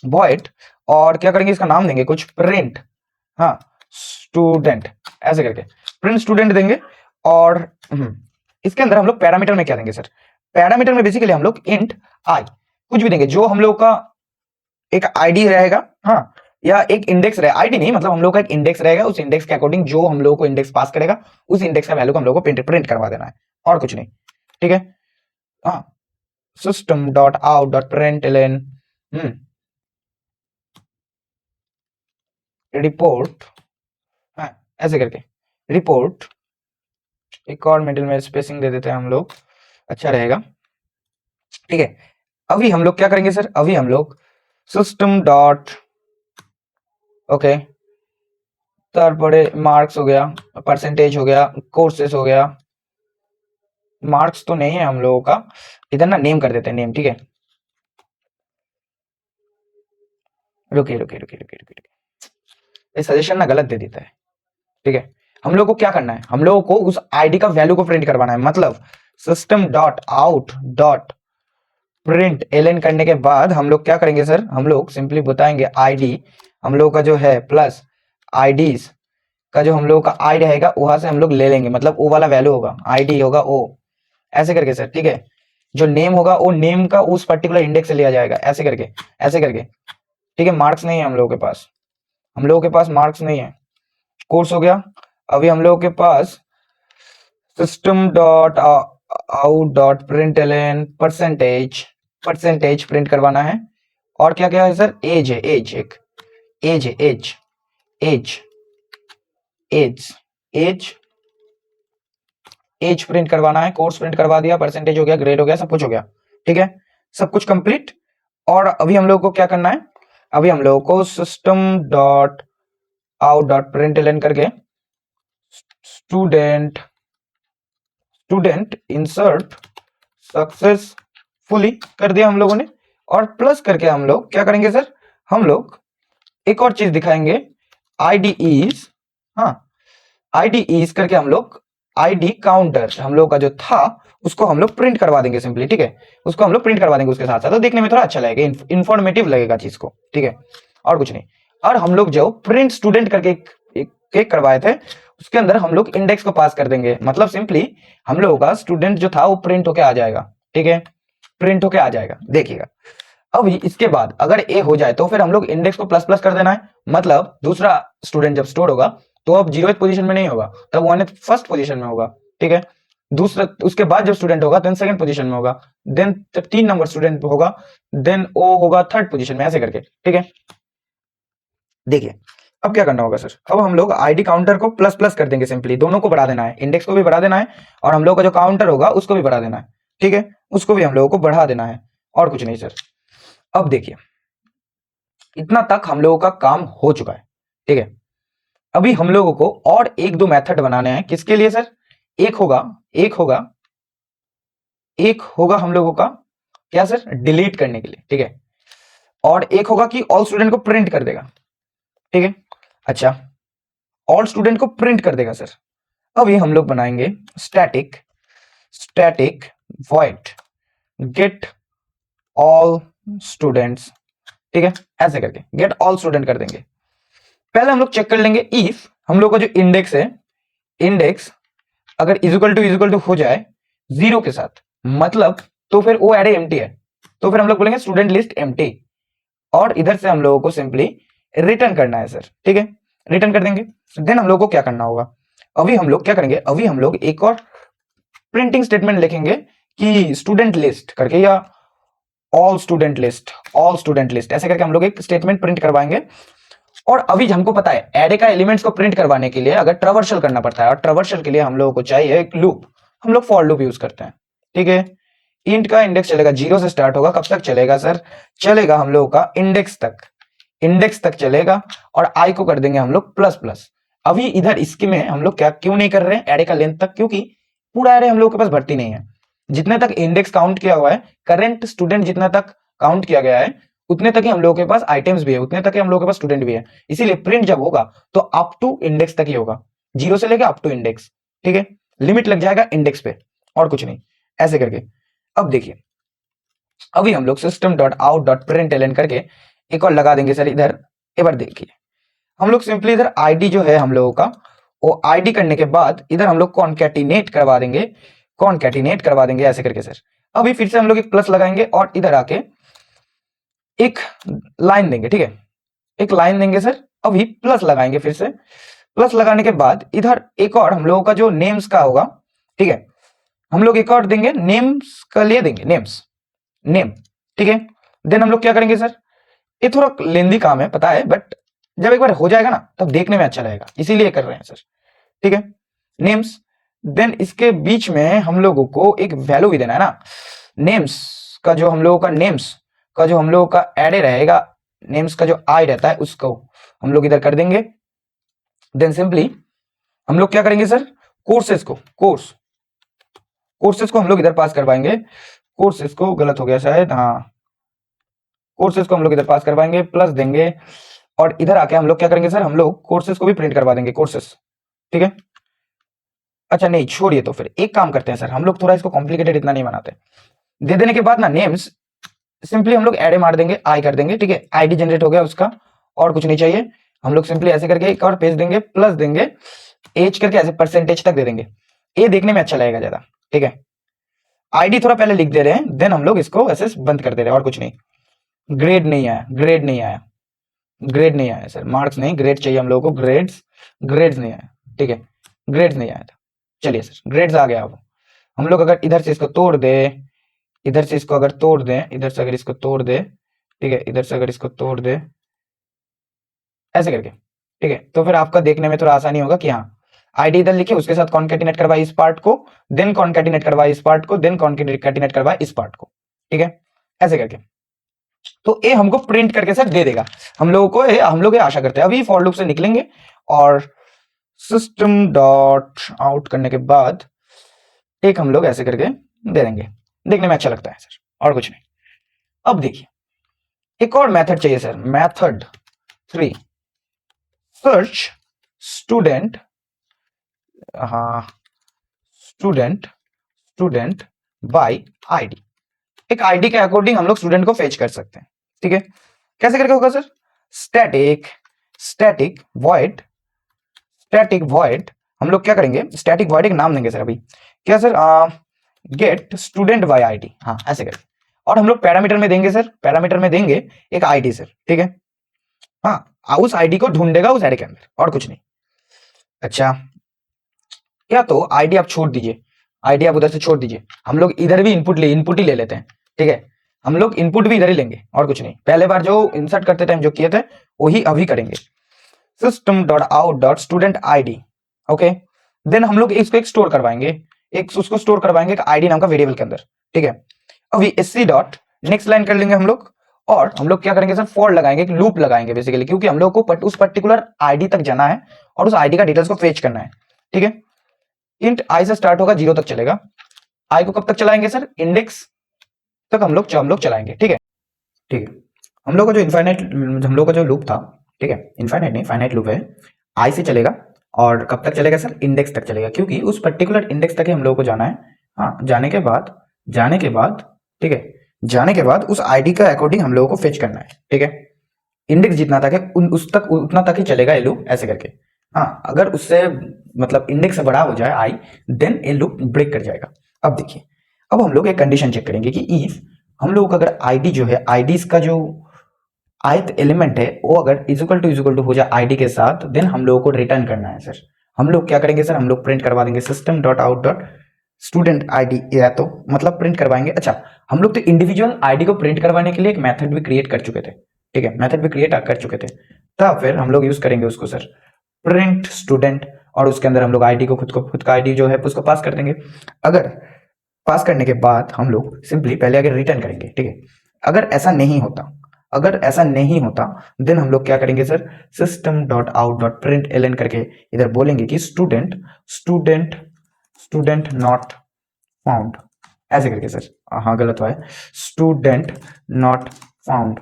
वॉइड, और क्या करेंगे इसका नाम देंगे कुछ प्रिंट, हाँ स्टूडेंट, ऐसे करके प्रिंट स्टूडेंट देंगे। और इसके अंदर हम लोग पैरामीटर में क्या देंगे सर, पैरामीटर में बेसिकली हम लोग इंट आई कुछ भी देंगे, जो हम लोग का एक आईडी रहेगा, हाँ, या एक इंडेक्स रहेगा, आईडी नहीं मतलब हम लोग का एक इंडेक्स रहेगा, उस इंडेक्स के अकॉर्डिंग जो हम लोग को इंडेक्स पास करेगा उस इंडेक्स का वैल्यू को हम लोग को प्रिंट करवा देना है, और कुछ नहीं। ठीक है, हाँ, system dot out dot println report, हाँ ऐसे करके रिपोर्ट, एक और मिडिल में स्पेसिंग दे देते हैं हम लोग, अच्छा रहेगा। ठीक है, अभी हम लोग क्या करेंगे सर, अभी हम लोग सिस्टम डॉट ओके तारपरे मार्क्स हो गया, परसेंटेज हो गया, कोर्सेस हो गया, मार्क्स तो नहीं है हम लोगों का, इधर ना नेम कर देते हैं नेम। ठीक है, रुकिए, ये सजेशन ना गलत दे देता है। ठीक है, हम लोग को क्या करना है, हम लोगों को उस आईडी का वैल्यू को प्रिंट करवाना है, मतलब system dot out dot println करने के बाद हम लोग क्या करेंगे सर, हम लोग सिंपली बताएंगे आईडी हम लोग का जो है प्लस आईडीज का जो हम लोग का आई रहेगा वहां से हम लोग ले लेंगे, मतलब वो वाला वैल्यू होगा, आईडी होगा ओ, ऐसे करके सर। ठीक है, जो नेम होगा वो नेम का उस पर्टिकुलर इंडेक्स से लिया जाएगा, ऐसे करके। ठीक है, मार्क्स नहीं है हम लोगों के पास मार्क्स नहीं है, कोर्स हो गया। अभी हम लोगों के पास system dot out dot println percentage print करवाना है, और क्या क्या है सर, एज है, एज एज एज प्रिंट करवाना है, कोर्स प्रिंट करवा दिया, परसेंटेज हो गया, ग्रेड हो गया, सब कुछ हो गया। ठीक है, सब कुछ कंप्लीट। और अभी हम लोग को क्या करना है, अभी हम लोग को system dot out dot println करके स्टूडेंट इंसर्ट सक्सेसफुली कर दिया हम लोगों ने। और प्लस करके हम लोग क्या करेंगे सर, हम लोग एक और चीज दिखाएंगे, आईडी इज, हाँ आईडी इज करके हम लोग आईडी काउंटर हम लोग का जो था उसको हम लोग प्रिंट करवा देंगे सिंपली, ठीक है, उसको हम लोग प्रिंट करवा देंगे उसके साथ साथ, तो देखने में थोड़ा अच्छा लगेगा, इंफॉर्मेटिव लगेगा चीज को, ठीक है, और कुछ नहीं। और हम लोग जो प्रिंट स्टूडेंट करके एक करवाए थे उसके अंदर हम लोग इंडेक्स को पास कर देंगे, मतलब सिंपली हम लोगों का स्टूडेंट जो था वो प्रिंट होके आ जाएगा, ठीक है, प्रिंट होके आ जाएगा, देखिएगा। अभी इसके बाद अगर ए हो जाए तो फिर हम लोग इंडेक्स को प्लस प्लस कर देना है, मतलब दूसरा स्टूडेंट जब स्टोर होगा तो अब 0th पोजीशन में नहीं होगा, तब 1th फर्स्ट पोजीशन में होगा, ठीक है। दूसरा उसके बाद जब स्टूडेंट होगा देन सेकंड पोजीशन में होगा, देन 3 नंबर स्टूडेंट होगा देन ओ होगा थर्ड पोजीशन में, ऐसे करके, ठीक है। देखिए अब क्या करना होगा सर, अब हम लोग आईडी काउंटर को प्लस प्लस कर देंगे, सिंपली दोनों को बढ़ा देना है, इंडेक्स को भी बढ़ा देना है और हम लोग का जो काउंटर होगा उसको भी बढ़ा देना है, ठीक है, उसको भी हम लोगों को बढ़ा देना है, और कुछ नहीं सर। अब देखिए इतना तक हम लोगों का काम हो चुका है, ठीक है। अभी हम लोगों को और एक दो मेथड बनाने हैं, किसके लिए सर, एक होगा हम लोगों का क्या सर, डिलीट करने के लिए, ठीक है, और एक होगा कि ऑल स्टूडेंट को प्रिंट कर देगा, ठीक है। अच्छा ऑल स्टूडेंट को प्रिंट कर देगा सर। अभी हम लोग बनाएंगे static void get all students, ठीक है, ऐसे करके गेट ऑल स्टूडेंट कर देंगे। पहले हम लोग चेक कर लेंगे इफ हम लोग का जो इंडेक्स है, इंडेक्स अगर इक्वल टू हो जाए 0 के साथ, मतलब तो फिर वो एरे एम्प्टी है, तो फिर हम लोग बोलेंगे स्टूडेंट लिस्ट एम्प्टी, और इधर से हम लोगों को सिंपली रिटर्न करना है सर, ठीक है, रिटर्न कर देंगे। देन हम लोग को क्या करना होगा, अभी हम लोग क्या करेंगे, अभी हम लोग एक और प्रिंटिंग स्टेटमेंट लिखेंगे कि स्टूडेंट लिस्ट करके या ऑल स्टूडेंट लिस्ट ऐसे करके हम लोग एक स्टेटमेंट प्रिंट करवाएंगे। और अभी हमको पता है एरे का एलिमेंट्स को प्रिंट करवाने के लिए अगर ट्रावर्सल करना पड़ता है, और ट्रावर्सल के लिए हम लोगों को चाहिए एक लूप, हम लोग फॉर लूप यूज करते हैं, ठीक है। इंट का इंडेक्स चलेगा 0 से स्टार्ट होगा, कब तक चलेगा सर, चलेगा हम लोगों का इंडेक्स तक चलेगा, और आई को कर देंगे हम लोग प्लस प्लस। अभी इधर इसके में हम लोग क्या क्यों नहीं कर रहे हैं एरे का लेंथ तक, क्योंकि पूरा एरे हम लोगों के पास भर्ती नहीं है, जितने तक इंडेक्स काउंट किया हुआ है, करेंट स्टूडेंट जितना तक काउंट किया गया है उतने तक ही हम लोगों के पास आइटम्स भी है, उतने तक ही हम लोगों के पास स्टूडेंट भी है, इसीलिए प्रिंट जब होगा तो अप टू इंडेक्स तक ही होगा, 0 से लेकर अप टू इंडेक्स, ठीक है, लिमिट लग जाएगा इंडेक्स पे, और कुछ नहीं, ऐसे करके। अब देखिए अभी हम लोग system dot out dot print करके एक और लगा देंगे सर इधर। एक बार देखिए हम लोग सिंपली इधर आईडी जो है हम लोगों का, वो आईडी करने के बाद इधर हम लोग कॉन्कैटिनेट करवा देंगे ऐसे करके सर। अभी फिर से हम लोग एक प्लस लगाएंगे और इधर आके एक लाइन देंगे, ठीक है, एक लाइन देंगे सर। अभी प्लस लगाएंगे, फिर से प्लस लगाने के बाद इधर एक और हम लोगों का जो नेम्स का होगा, ठीक है, हम लोग एक और देंगे नेम्स का लिए देंगे नेम, ठीक है। देन हम लोग क्या करेंगे सर, ये थोड़ा लेंदी काम है पता है, बट जब एक बार हो जाएगा ना तब देखने में अच्छा लगेगा, इसीलिए कर रहे हैं सर, ठीक है, नेम्स। देन इसके बीच में हम लोगों को एक वैल्यू भी देना है ना, नेम्स का जो हम लोगों का एरे रहेगा, नेम्स का जो आई रहता है उसको हम लोग इधर कर देंगे। देन सिंपली हम लोग क्या करेंगे सर, कोर्सेस को हम लोग इधर पास करवाएंगे, कोर्सेस को गलत हो गया शायद, हाँ कोर्सेस को हम लोग इधर पास करवाएंगे, प्लस देंगे, और इधर आके हम लोग क्या करेंगे सर, हम लोग कोर्सेस को भी प्रिंट करवा देंगे, कोर्सेस, ठीक है। अच्छा नहीं छोड़िए, तो फिर एक काम करते हैं सर, हम लोग थोड़ा इसको कॉम्प्लिकेटेड इतना नहीं बनाते, दे देने के बाद ना नेम्स सिंपली हम लोग एरे मार देंगे, आई कर देंगे, ठीक है, आईडी जनरेट हो गया उसका, और कुछ नहीं चाहिए। हम लोग सिंपली ऐसे करके एक और पेज देंगे, प्लस देंगे, एज करके ऐसे परसेंटेज तक दे देंगे, ये देखने में अच्छा लगेगा ज्यादा, ठीक है। आईडी थोड़ा पहले लिख दे रहे हैं, देन हम लोग इसको ऐसे बंद कर दे रहे हैं, और कुछ नहीं। ग्रेड नहीं आया सर, मार्क्स नहीं, ग्रेड चाहिए हम लोगों को, ग्रेड्स नहीं आया, ठीक है, ग्रेड्स नहीं आया था, चलिए सर ग्रेड्स आ गया। अब हम लोग अगर इधर से इसको तोड़ दे, इधर से इसको अगर तोड़ दे, इधर से अगर इसको तोड़ दे, ठीक है, इधर से अगर इसको तोड़ दे ऐसे करके, ठीक है, तो फिर आपका देखने में थोड़ा आसानी होगा कि हाँ आईडी इधर लिखे, उसके साथ कॉन्कैटिनेट करवाए इस पार्ट को, देन कॉन्कैटिनेट करवाए इस पार्ट को, देन कॉन्कैटिनेट करवाए इस पार्ट को, ठीक है, ऐसे करके। तो ये हमको प्रिंट करके सर दे देगा, हम लोग ये आशा करते हैं। अभी फॉर लूप से निकलेंगे और सिस्टम डॉट आउट करने के बाद एक हम लोग ऐसे करके दे देंगे, देखने में अच्छा लगता है सर, और कुछ नहीं। अब देखिए एक और मेथड चाहिए सर, मेथड 3, सर्च स्टूडेंट, हाँ स्टूडेंट, स्टूडेंट बाय आईडी। एक आईडी के अकॉर्डिंग हम लोग स्टूडेंट को फेच कर सकते हैं, ठीक है। कैसे करके होगा sir, static static void, static void हम लोग क्या करेंगे, स्टैटिक वॉइड एक नाम देंगे सर अभी, क्या sir, get student by ID, हाँ ऐसे करके। और हम लोग पैरामीटर में देंगे सर, पैरामीटर में देंगे एक आईडी सर, ठीक है। हाँ उस आईडी को ढूंढेगा उस एरे के अंदर, और कुछ नहीं। अच्छा या तो आईडी आप छोड़ दीजिए, आईडी आप उधर से छोड़ दीजिए, हम लोग इधर भी इनपुट ही ले लेते हैं, ठीक है। हम लोग इनपुट भी इधर ही लेंगे, और कुछ नहीं। पहले बार जो इंसर्ट करते टाइम जो किए थे वही अभी करेंगे, system dot out dot student ID, okay. Then हम लोग इसको एक स्टोर करवाएंगे, एक उसको स्टोर करवाएंगे एक आईडी नाम का वेरिएबल के अंदर, ठीक है। अभी एससी डॉट नेक्स्ट लाइन कर लेंगे हम लोग, और हम लोग क्या करेंगे सर, फॉर लगाएंगे, एक लूप लगाएंगे बेसिकली, क्योंकि हम लोग को उस पर्टिकुलर आईडी तक जाना है और उस आईडी का डिटेल्स को फेच करना है, ठीक है। इंट आई से स्टार्ट होगा, 0 तक चलेगा। आई को कब तक चलाएंगे सर, इंडेक्स तक हम लोग चलाएंगे, ठीक है। ठीक है, हम लोग का जो इनफाइनाइट, हम लोग का जो लूप था, ठीक है, इनफाइनाइट नहीं फाइनाइट लूप है, आई से चलेगा और कब तक चलेगा सर, इंडेक्स तक चलेगा, क्योंकि उस पर्टिकुलर इंडेक्स तक ही हम लोग को जाना है। हाँ जाने के बाद ठीक है, जाने के बाद उस आईडी का अकॉर्डिंग हम लोगों को फेच करना है, ठीक है। इंडेक्स जितना तक है उस तक उतना तक ही चलेगा ये लूप, ऐसे करके। हाँ अगर उससे मतलब इंडेक्स से बड़ा हो जाए आई, देन ये लूप ब्रेक कर जाएगा। अब देखिए, अब हम लोग एक कंडीशन चेक करेंगे कि इफ हम लोग अगर आईडी जो है, आईडीज का जो ith एलिमेंट है वो अगर इक्वल टू हो जाए आईडी के साथ, देन हम लोगों को रिटर्न करना है सर। हम लोग क्या करेंगे सर, हम लोग प्रिंट करवा देंगे system dot out dot student ID, या तो मतलब प्रिंट करवाएंगे। अच्छा हम लोग तो इंडिविजुअल आईडी को प्रिंट करवाने के लिए एक मेथड भी क्रिएट कर चुके थे, ठीक है, मेथड भी क्रिएट कर चुके थे। तब फिर हम लोग यूज करेंगे उसको सर, प्रिंट स्टूडेंट, और उसके अंदर हम लोग आईडी को खुद का आईडी जो है उसको पास कर देंगे। अगर पास करने के बाद हम लोग सिंपली पहले अगर रिटर्न करेंगे, ठीक है। अगर ऐसा नहीं होता, अगर ऐसा नहीं होता, देन हम लोग क्या करेंगे sir, system dot out dot print L करके इधर बोलेंगे कि student student student not found, ऐसे करके सर, हाँ गलत हुआ है, student not found,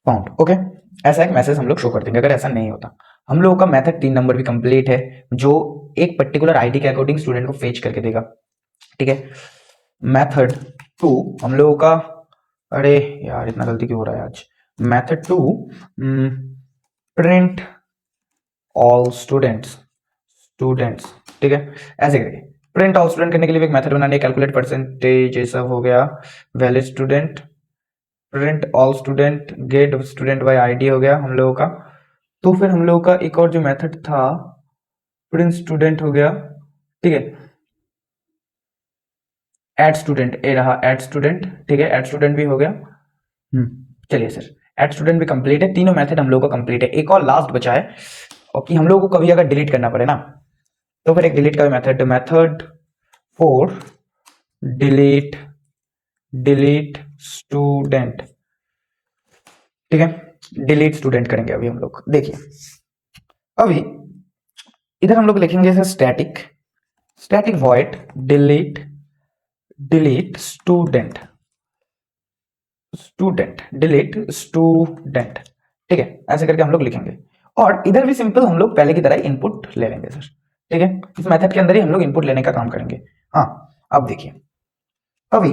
found, okay. ऐसा एक मैसेज हम लोग शो कर देंगे अगर ऐसा नहीं होता। हम लोगों का मेथड 3 नंबर भी कंप्लीट है, जो एक पर्टिकुलर आईडी के अकॉर्डिंग स्टूडेंट को फेच करके देगा, ठीक है। मेथड 2 हम लोगों का, अरे यार इतना गलती क्यों हो रहा है आज, मेथड 2 प्रिंट ऑल स्टूडेंट्स, ठीक है, ऐसे करके प्रिंट ऑल स्टूडेंट करने के लिए एक मेथड बनाने, कैलकुलेट परसेंटेज, ये सब हो गया, valid student, print all student, get student by ID हो गया हम लोगों का। तो फिर हम लोगों का एक और जो मेथड था, प्रिंट स्टूडेंट हो गया, ठीक है, एड स्टूडेंट, ए रहा एड स्टूडेंट, ठीक है, एड स्टूडेंट भी हो गया। चलिए सर, एड स्टूडेंट भी कंप्लीट है, तीनों मेथड हम लोगों का कंप्लीट है। एक और लास्ट बचा है, और कि हम लोगों को कभी अगर डिलीट करना पड़े ना, तो फिर एक डिलीट का method, method 4 delete, delete student, ठीक है, डिलीट स्टूडेंट करेंगे अभी हम लोग। देखिए अभी इधर हम लोग लिखेंगे sir static, static void delete, delete student, student delete student, ठीक है, ऐसे करके हम लोग लिखेंगे। और इधर भी सिंपल हम लोग पहले की तरह इनपुट ले लेंगे सर, ठीक है, इस मेथड के अंदर ही हम लोग इनपुट लेने का काम करेंगे। हाँ अब देखिए, अभी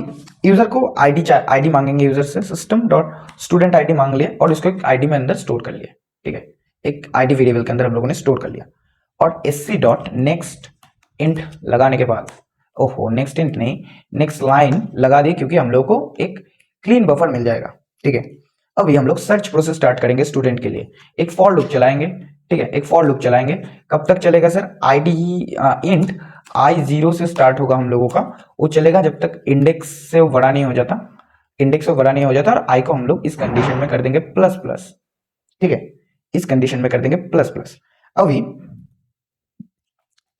यूजर को आईडी मांगेंगे यूजर से, सिस्टम डॉट स्टूडेंट आईडी मांग लिया और इसको एक आईडी में अंदर स्टोर कर लिया, ठीक है, एक आईडी वेरिएबल के अंदर हम लोगों ने स्टोर कर लिया। और एससी डॉट नेक्स्ट इंट लगाने के बाद, ओहो नेक्स्ट इंट नहीं, नेक्स्ट लाइन लगा दी, क्योंकि हम लोग को एक क्लीन बफर मिल जाएगा, ठीक है। अभी हम लोग सर्च प्रोसेस स्टार्ट करेंगे स्टूडेंट के लिए, एक फॉर लूप चलाएंगे, ठीक है, एक फॉर लूप चलाएंगे। कब तक चलेगा सर, आईडी इंट आई 0 से स्टार्ट होगा हम लोगों का, वो चलेगा जब तक इंडेक्स से वो बड़ा नहीं हो जाता, इंडेक्स से बड़ा नहीं हो जाता। और आई को हम लोग इस कंडीशन में कर देंगे प्लस प्लस, ठीक है, इस कंडीशन में कर देंगे प्लस प्लस। अभी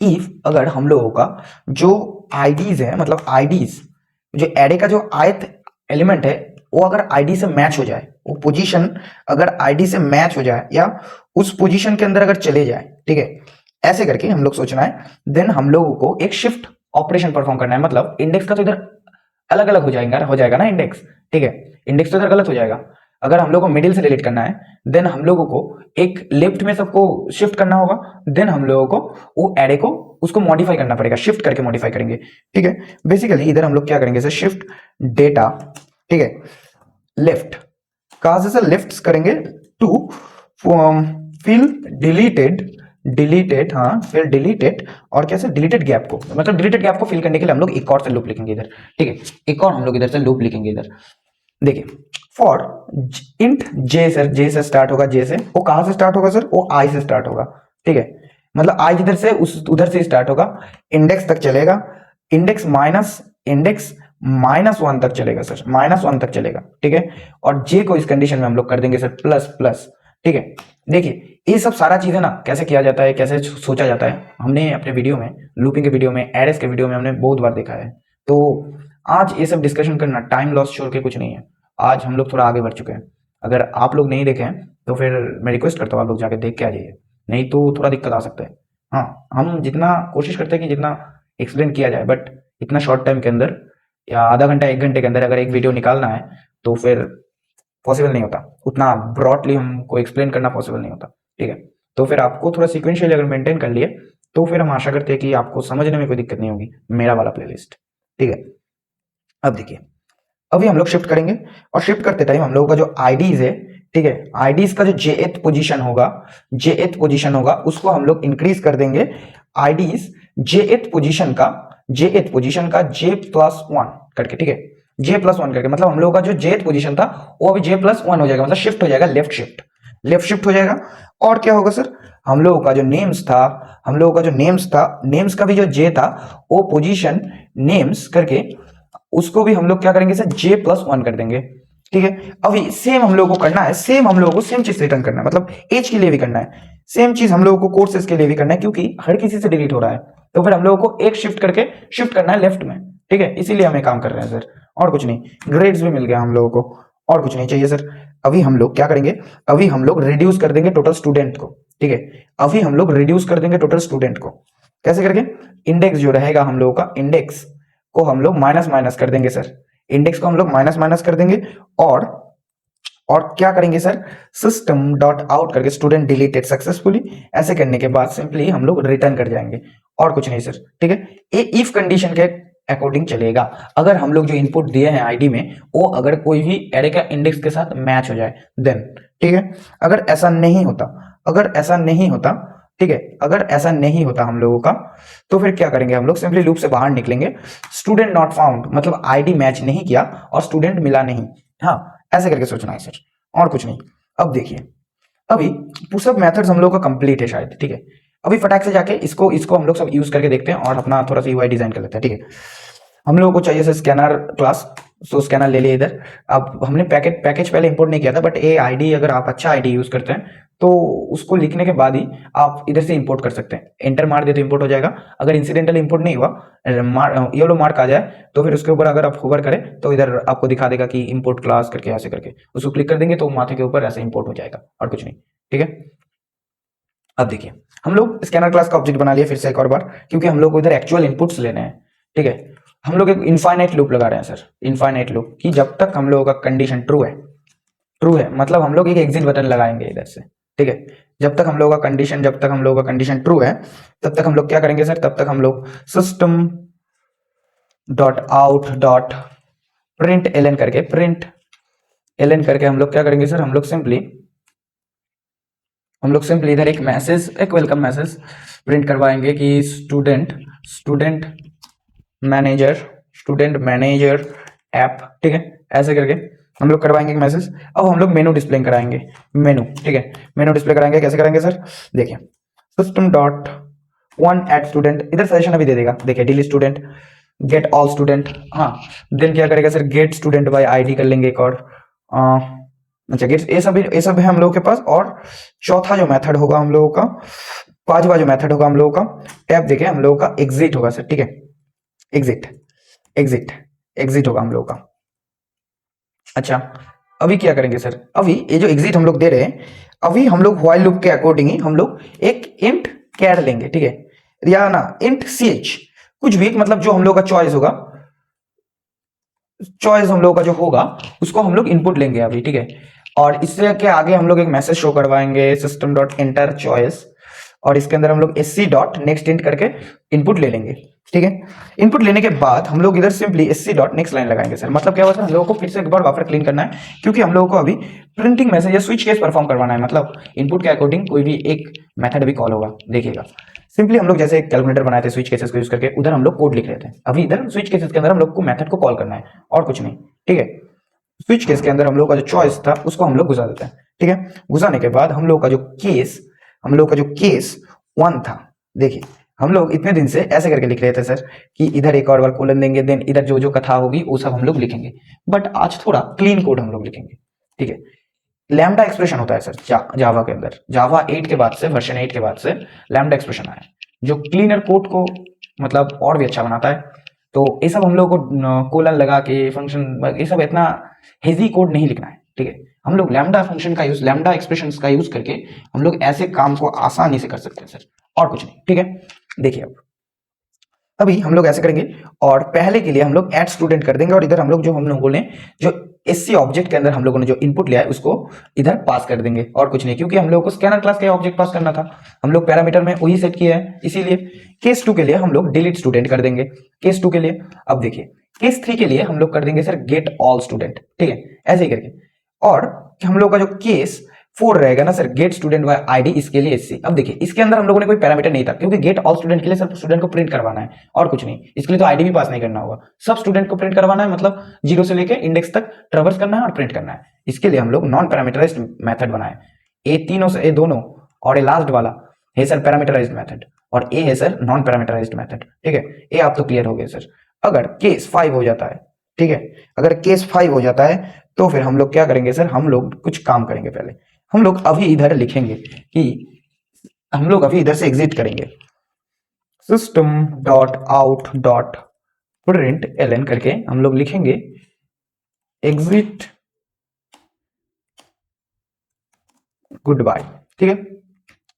इफ अगर हम लोगों का जो आईडीज है, मतलब आईडीज जो एरे का जो आयत एलिमेंट है, वो अगर आईडी से मैच हो जाए, वो पोजीशन अगर आईडी से मैच हो जाए या उस पोजीशन के अंदर अगर चले जाए, ठीक है, ऐसे करके हम लोग सोचना है। देन हम लोगों को एक शिफ्ट ऑपरेशन परफॉर्म करना है, मतलब इंडेक्स का तो इधर अलग अलग हो जाएगा ना इंडेक्स, ठीक है, इंडेक्स तो इधर गलत हो जाएगा। अगर हम लोग को मिडिल से डिलीट करना है देन हम लोगों को एक लेफ्ट में सबको शिफ्ट करना होगा, देन हम लोगों को वो एरे को उसको मॉडिफाई करना पड़ेगा, शिफ्ट करके मॉडिफाई करेंगे, ठीक है। बेसिकली इधर हम लोग क्या करेंगे सर, शिफ्ट डेटा, ठीक है, लेफ्ट, कहां से सर, लेफ्ट करेंगे टू फिल डिलीटेड, डिलीटेड, हाँ फिर डिलीटेड, और कैसे डिलीटेड गैप को, मतलब डिलीटेड गैप को फिल करने के लिए हम लोग एक और से लूप लिखेंगे इधर, ठीक है, एक और हम लोग इधर से लूप लिखेंगे इधर। देखिए फॉर इंट जे, सर जे से स्टार्ट होगा, जे से, वो कहां से स्टार्ट होगा सर, वो आई से स्टार्ट होगा, ठीक है, मतलब आई जिधर से उस उधर से स्टार्ट होगा, इंडेक्स तक चलेगा, इंडेक्स माइनस वन तक चलेगा सर, माइनस वन तक चलेगा, ठीक है। और जे को इस कंडीशन में हम लोग कर देंगे सर प्लस प्लस, ठीक है। देखिए ये सब सारा चीजें ना कैसे किया जाता है, कैसे सोचा जाता है, हमने अपने वीडियो में, लूपिंग के वीडियो में, एरेस के वीडियो में हमने बहुत बार देखा है। तो आज ये सब डिस्कशन करना टाइम लॉस छोड़ के कुछ नहीं है। आज हम लोग थोड़ा आगे बढ़ चुके हैं। अगर आप लोग नहीं देखे हैं तो फिर मैं रिक्वेस्ट करता हूँ आप लोग जाके देख के आ जाइए, नहीं तो थोड़ा दिक्कत आ सकता है। हाँ, हम जितना कोशिश करते हैं कि जितना एक्सप्लेन किया जाए, बट इतना शॉर्ट टाइम के अंदर या आधा घंटा एक घंटे के अंदर अगर एक वीडियो निकालना है तो फिर पॉसिबल नहीं होता, उतना ब्रॉडली हमको एक्सप्लेन करना पॉसिबल नहीं होता, ठीक है। तो फिर आपको थोड़ा सीक्वेंशियली अगर मेंटेन कर लिए तो फिर हम आशा करते हैं कि आपको समझने में कोई दिक्कत नहीं होगी मेरा वाला प्लेलिस्ट, ठीक है। अब देखिए अभी हम लोग शिफ्ट करेंगे, और शिफ्ट करते टाइम हम लोगों का जो आईडीज है, ठीक है, आईडीज का जो जेएथ पोजीशन होगा, जेएथ पोजीशन होगा उसको हम लोग इंक्रीज कर देंगे, आईडीज जेएथ पोजीशन का, जेएथ पोजीशन का जे प्लस वन करके, ठीक है, जे प्लस वन करके, मतलब हम लोगों का जो जेएथ पोजीशन था वो अभी जे प्लस वन हो जाएगा, मतलब शिफ्ट हो जाएगा, लेफ्ट शिफ्ट, लेफ्ट शिफ्ट हो जाएगा। और क्या होगा सर, हम लोगों का जो नेम्स था, हम लोगों का जो नेम्स था, नेम्स का भी जो जे था वो पोजीशन नेम्स करके उसको भी हम लोग क्या करेंगे सर, जे प्लस वन कर देंगे, ठीक है। अभी सेम हम लोगों को करना है, सेम हम लोगों को सेम चीज रिटर्न करना है, मतलब एज के लिए भी करना है, सेम चीज हम लोगों को कोर्सेज के लिए भी करना है, क्योंकि हर किसी से डिलीट हो रहा है, तो फिर हम लोगों को एक शिफ्ट करके शिफ्ट करना है लेफ्ट में, ठीक है, इसीलिए हम काम कर रहे हैं सर, और कुछ नहीं। ग्रेड्स भी मिल गया हम लोगों को, और कुछ नहीं चाहिए सर। अभी हम लोग क्या करेंगे, अभी हम लोग रिड्यूस कर देंगे टोटल स्टूडेंट को, ठीक है, अभी हम लोग रिड्यूस कर देंगे टोटल स्टूडेंट को, कैसे करके, इंडेक्स जो रहेगा हम लोगों का, इंडेक्स को हम लोग माइनस माइनस कर देंगे सर, इंडेक्स को हम लोग माइनस माइनस कर देंगे, और क्या करेंगे सर, सिस्टम डॉट आउट करके स्टूडेंट डिलीटेड सक्सेसफुली, ऐसे करने के बाद सिंपली हम लोग रिटर्न कर जाएंगे, और कुछ नहीं सर, ठीक है। ये इफ कंडीशन के अकॉर्डिंग चलेगा, अगर हम लोग जो इनपुट दिए हैं आईडी में वो अगर कोई भी एरे का इंडेक्स के साथ मैच हो जाए देन, ठीक है। अगर ऐसा नहीं होता, अगर ऐसा नहीं होता, ठीक है, अगर ऐसा नहीं होता हम लोगों का, तो फिर क्या करेंगे, हम लोग सिंपली लूप से बाहर निकलेंगे, स्टूडेंट नॉट फाउंड, मतलब आईडी मैच नहीं किया और स्टूडेंट मिला नहीं, हाँ ऐसे करके सोचना है सर, और कुछ नहीं। अब देखिए अभी पुशअप मेथड्स हम लोग का कंप्लीट है शायद, ठीक है। अभी फटाक से जाके इसको इसको हम लोग सब यूज करके देखते हैं और अपना थोड़ा सा यूआई डिजाइन कर लेते हैं, ठीक है। हम लोगों को चाहिए सर स्कैनर क्लास, सो स्कैनर ले लिए इधर। अब हमने पैकेज पहले इंपोर्ट नहीं किया था, बट ये आईडी अगर आप अच्छा आईडी यूज करते हैं तो उसको लिखने के बाद ही आप इधर से इंपोर्ट कर सकते हैं, एंटर मार दे तो इंपोर्ट हो जाएगा। अगर इंसिडेंटल इंपोर्ट नहीं हुआ, येलो मार्क आ जाए तो फिर उसके ऊपर अगर आप होवर करें तो इधर आपको दिखा देगा कि इंपोर्ट क्लास करके, ऐसे करके उसको क्लिक कर देंगे तो माथे के ऊपर ऐसे इंपोर्ट हो जाएगा, और कुछ नहीं, ठीक है। अब देखिए हम लोग स्कैनर क्लास का ऑब्जेक्ट बना लिया फिर से एक और बार, क्योंकि हम लोग को इधर एक्चुअल इनपुट्स लेने हैं, ठीक है। हम लोग एक इनफाइनाइट लूप लगा रहे हैं सर, इनफाइनाइट लूप, कि जब तक हम लोगों का कंडीशन ट्रू है, ट्रू है, मतलब हम लोग एक एग्जिट बटन लगाएंगे इधर से, ठीक है। जब तक हम लोगों का कंडीशन, जब तक हम लोगों का कंडीशन ट्रू है तब तक हम लोग क्या करेंगे सर, तब तक हम लोग system dot out dot print L करके, प्रिंट एल करके हम लोग क्या करेंगे सर, हम लोग सिंपली इधर एक मैसेज, एक वेलकम मैसेज प्रिंट करवाएंगे कि स्टूडेंट मैनेजर ऐप, ठीक है, ऐसे करके हम लोग करवाएंगे एक मैसेज। अब हम लोग मेनू डिस्प्ले कराएंगे, मेनू, ठीक है, मेनू डिस्प्ले कराएंगे, कैसे करेंगे सर, देखिए system dot one at student, इधर सजेशन अभी दे देगा, देखिए delete student, get all student, हाँ देन क्या करेगा sir, get student by ID कर लेंगे एक और, अच्छा गेट, ये सब है हम लोगों के पास। और चौथा जो मेथड होगा हम लोगों का, पांचवा जो मेथड होगा हम लोगों का, टैब देखिए हम लोगों का एग्जिट होगा सर, ठीक है, एग्जिट एग्जिट एग्जिट होगा हम लोगों का। अच्छा अभी क्या करेंगे सर, अभी ये जो एग्जिट हम लोग दे रहे हैं, अभी हम लोग व्हाइल लूप के अकॉर्डिंग ही हम लोग एक इंट कैर लेंगे, ठीक है, या ना इंट ch, कुछ भी, मतलब जो हम लोग का चॉइस होगा, चॉइस हम लोग का जो होगा उसको हम लोग इनपुट लेंगे अभी, ठीक है। और इससे के आगे हम लोग एक मैसेज शो करवाएंगे सिस्टम डॉट एंटर चॉइस, और इसके अंदर हम लोग एससी डॉट नेक्स्ट इंट करके इनपुट ले लेंगे, ठीक है। इनपुट लेने के बाद हम लोग इधर simply SC dot next line लगाएंगे सर। मतलब क्या होगा सर, हम लोगों को फिर से एक बार वापस क्लीन करना है, क्योंकि हम लोगों को अभी प्रिंटिंग मैसेज या स्विच केस परफॉर्म करवाना है। मतलब इनपुट के अकॉर्डिंग कोई भी एक मेथड अभी कॉल होगा, देखिएगा। सिंपली हम लोग जैसे कैलकुलेटर बनाए थे स्विच केसेस को यूज करके, उधर हम लोग कोड लिख रहे थे, अभी इधर स्विच केसेस के अंदर हम लोग को मेथड को कॉल करना है और कुछ नहीं, ठीक है। स्विच केस के अंदर हम लोग का जो चॉइस था उसको हम लोग घुसा देते हैं, ठीक है। घुसाने के बाद हम लोग का जो केस, वन था, देखिए हम लोग इतने दिन से ऐसे करके लिख रहे थे सर कि इधर एक और कोलन देंगे, देन इधर जो जो कथा होगी वो सब हम लोग लिखेंगे। बट आज थोड़ा क्लीन कोड हम लोग लिखेंगे, ठीक है। लैम्डा एक्सप्रेशन होता है सर जावा के अंदर, जावा 8 के बाद से, वर्जन 8 के बाद से लैम्डा एक्सप्रेशन आया है, जो क्लीनर कोड को मतलब और भी अच्छा बनाता है। तो ये सब हम लोग को कोलन लगा के फंक्शन, ये सब इतना हेजी कोड नहीं लिखना है, ठीक है। हम लोग लैम्डा फंक्शन का यूज, लैम्डा एक्सप्रेशन का यूज करके हम लोग ऐसे काम को आसानी से कर सकते हैं सर, और कुछ नहीं, ठीक है। देखिए अब अभी हम लोग ऐसे करेंगे, और पहले के लिए हम लोग ऐड स्टूडेंट कर देंगे, और इधर हम लोग जो हम लोगों ने जो एससी ऑब्जेक्ट के अंदर हम लोगों ने जो इनपुट लिया है उसको इधर पास कर देंगे, और कुछ नहीं, क्योंकि हम लोग को स्कैनर क्लास का ऑब्जेक्ट पास करना था, हम लोग पैरामीटर में वही सेट किया है, इसीलिए केस 2 के लिए हम लोग डिलीट स्टूडेंट कर देंगे, केस 2 के लिए। अब देखिए केस 3 के लिए हम लोग कर देंगे सर गेट ऑल स्टूडेंट, ठीक है, ऐसे ही करके। और हम लोग का जो केस 4 रहेगा ना sir, get student by ID, इसके लिए एससी। अब देखिए इसके अंदर हम लोगों ने कोई पैरामीटर नहीं था, क्योंकि गेट ऑल स्टूडेंट के लिए सिर्फ स्टूडेंट को प्रिंट करवाना है और कुछ नहीं, इसके लिए तो आईडी भी पास नहीं करना होगा, सब स्टूडेंट को प्रिंट करवाना है, मतलब जीरो से लेके इंडेक्स तक ट्रेवर्स करना है और प्रिंट करना है। इसके लिए हम लोग नॉन पैरामीटराइज्ड मेथड बनाए, ए तीनों से, ए दोनों और ए लास्ट वाला है सर पैरामीटराइज्ड मेथड, और ए है सर नॉन पैरामीटराइज्ड मेथड, ठीक है। ए आप तो क्लियर हो गए सर। अगर केस 5 हो जाता है, ठीक है, अगर केस 5 हो जाता है तो फिर हम लोग क्या करेंगे सर, हम लोग कुछ काम करेंगे। पहले हम लोग अभी इधर लिखेंगे कि हम लोग अभी इधर से एग्जिट करेंगे, system dot out dot print L करके हम लोग लिखेंगे एग्जिट गुड बाय, ठीक है,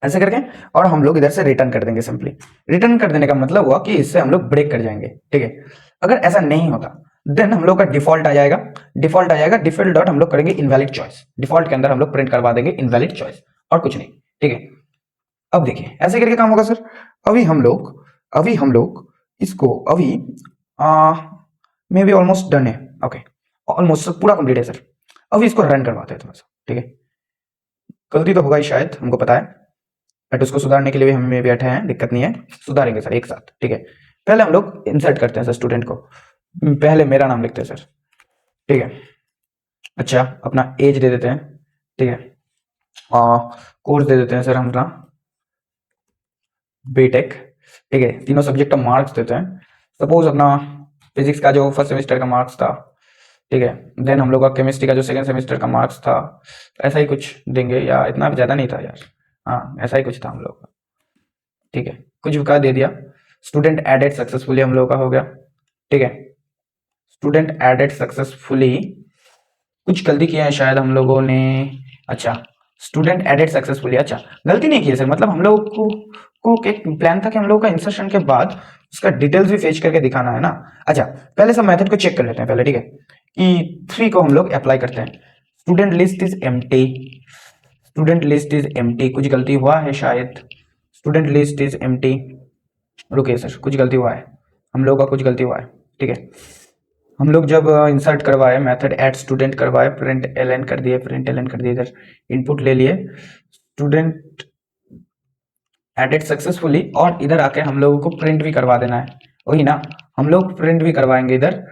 ऐसे करके। और हम लोग इधर से रिटर्न कर देंगे। सिंपली रिटर्न कर देने का मतलब हुआ कि इससे हम लोग ब्रेक कर जाएंगे, ठीक है। अगर ऐसा नहीं होता देन हम लोग का डिफॉल्ट आ जाएगा, डिफॉल्ट डॉट हम लोग करेंगे इनवैलिड चॉइस, डिफॉल्ट के अंदर हम लोग प्रिंट करवा देंगे इनवैलिड चॉइस, और कुछ नहीं, ठीक है। अब देखिए ऐसे करके काम होगा सर। अभी हम लोग इसको अभी मे बी ऑलमोस्ट डन है, ओके, ऑलमोस्ट पूरा कंप्लीट है सर। अभी इसको रन करवाते हैं थोड़ा सा, ठीक है। गलती तो होगा ही शायद, हमको पता है, बट उसको सुधारने के लिए भी हम में बैठे हैं, दिक्कत नहीं है, सुधारेंगे सर एक साथ, ठीक है। पहले हम लोग इंसर्ट करते हैं सर स्टूडेंट को, पहले मेरा नाम लिखते हैं सर, ठीक है। अच्छा अपना एज दे देते हैं, ठीक है। कोर्स दे देते हैं सर हम अपना बीटेक, ठीक है। तीनों सब्जेक्ट का मार्क्स देते हैं, सपोज अपना फिजिक्स का जो फर्स्ट सेमेस्टर का मार्क्स था, ठीक है। देन हम लोग का केमिस्ट्री का जो सेकंड सेमेस्टर का मार्क्स था, ऐसा ही कुछ देंगे, या इतना भी ज़्यादा नहीं था यार, हाँ ऐसा ही कुछ था हम लोग का, ठीक है। कुछ भी का दे दिया। स्टूडेंट एडेड सक्सेसफुली हम लोग का हो गया, ठीक है। स्टूडेंट एडेड सक्सेसफुली, कुछ गलती किया है शायद हम लोगों ने, अच्छा स्टूडेंट एडेड सक्सेसफुली, अच्छा गलती नहीं की है सर, मतलब हम लोग को एक प्लान था कि हम लोग का इंसर्शन के बाद उसका डिटेल्स भी फेच करके दिखाना है ना। अच्छा पहले सब मेथड को चेक कर लेते हैं पहले, ठीक है, कि 3 को हम लोग अप्लाई करते हैं। Student list is empty, student list is empty, कुछ गलती हुआ है शायद, स्टूडेंट लिस्ट इज एम्प्टी, रुकिए सर कुछ गलती हुआ है, हम लोग का कुछ गलती हुआ है, ठीक है। हम लोग जब इंसर्ट करवाए मेथड ऐड स्टूडेंट करवाए, प्रिंट एल कर दिए, इधर इनपुट ले लिए, स्टूडेंट एडेड सक्सेसफुली, और इधर आके हम लोगों को प्रिंट भी करवा देना है, वही ना, हम लोग प्रिंट भी करवाएंगे इधर।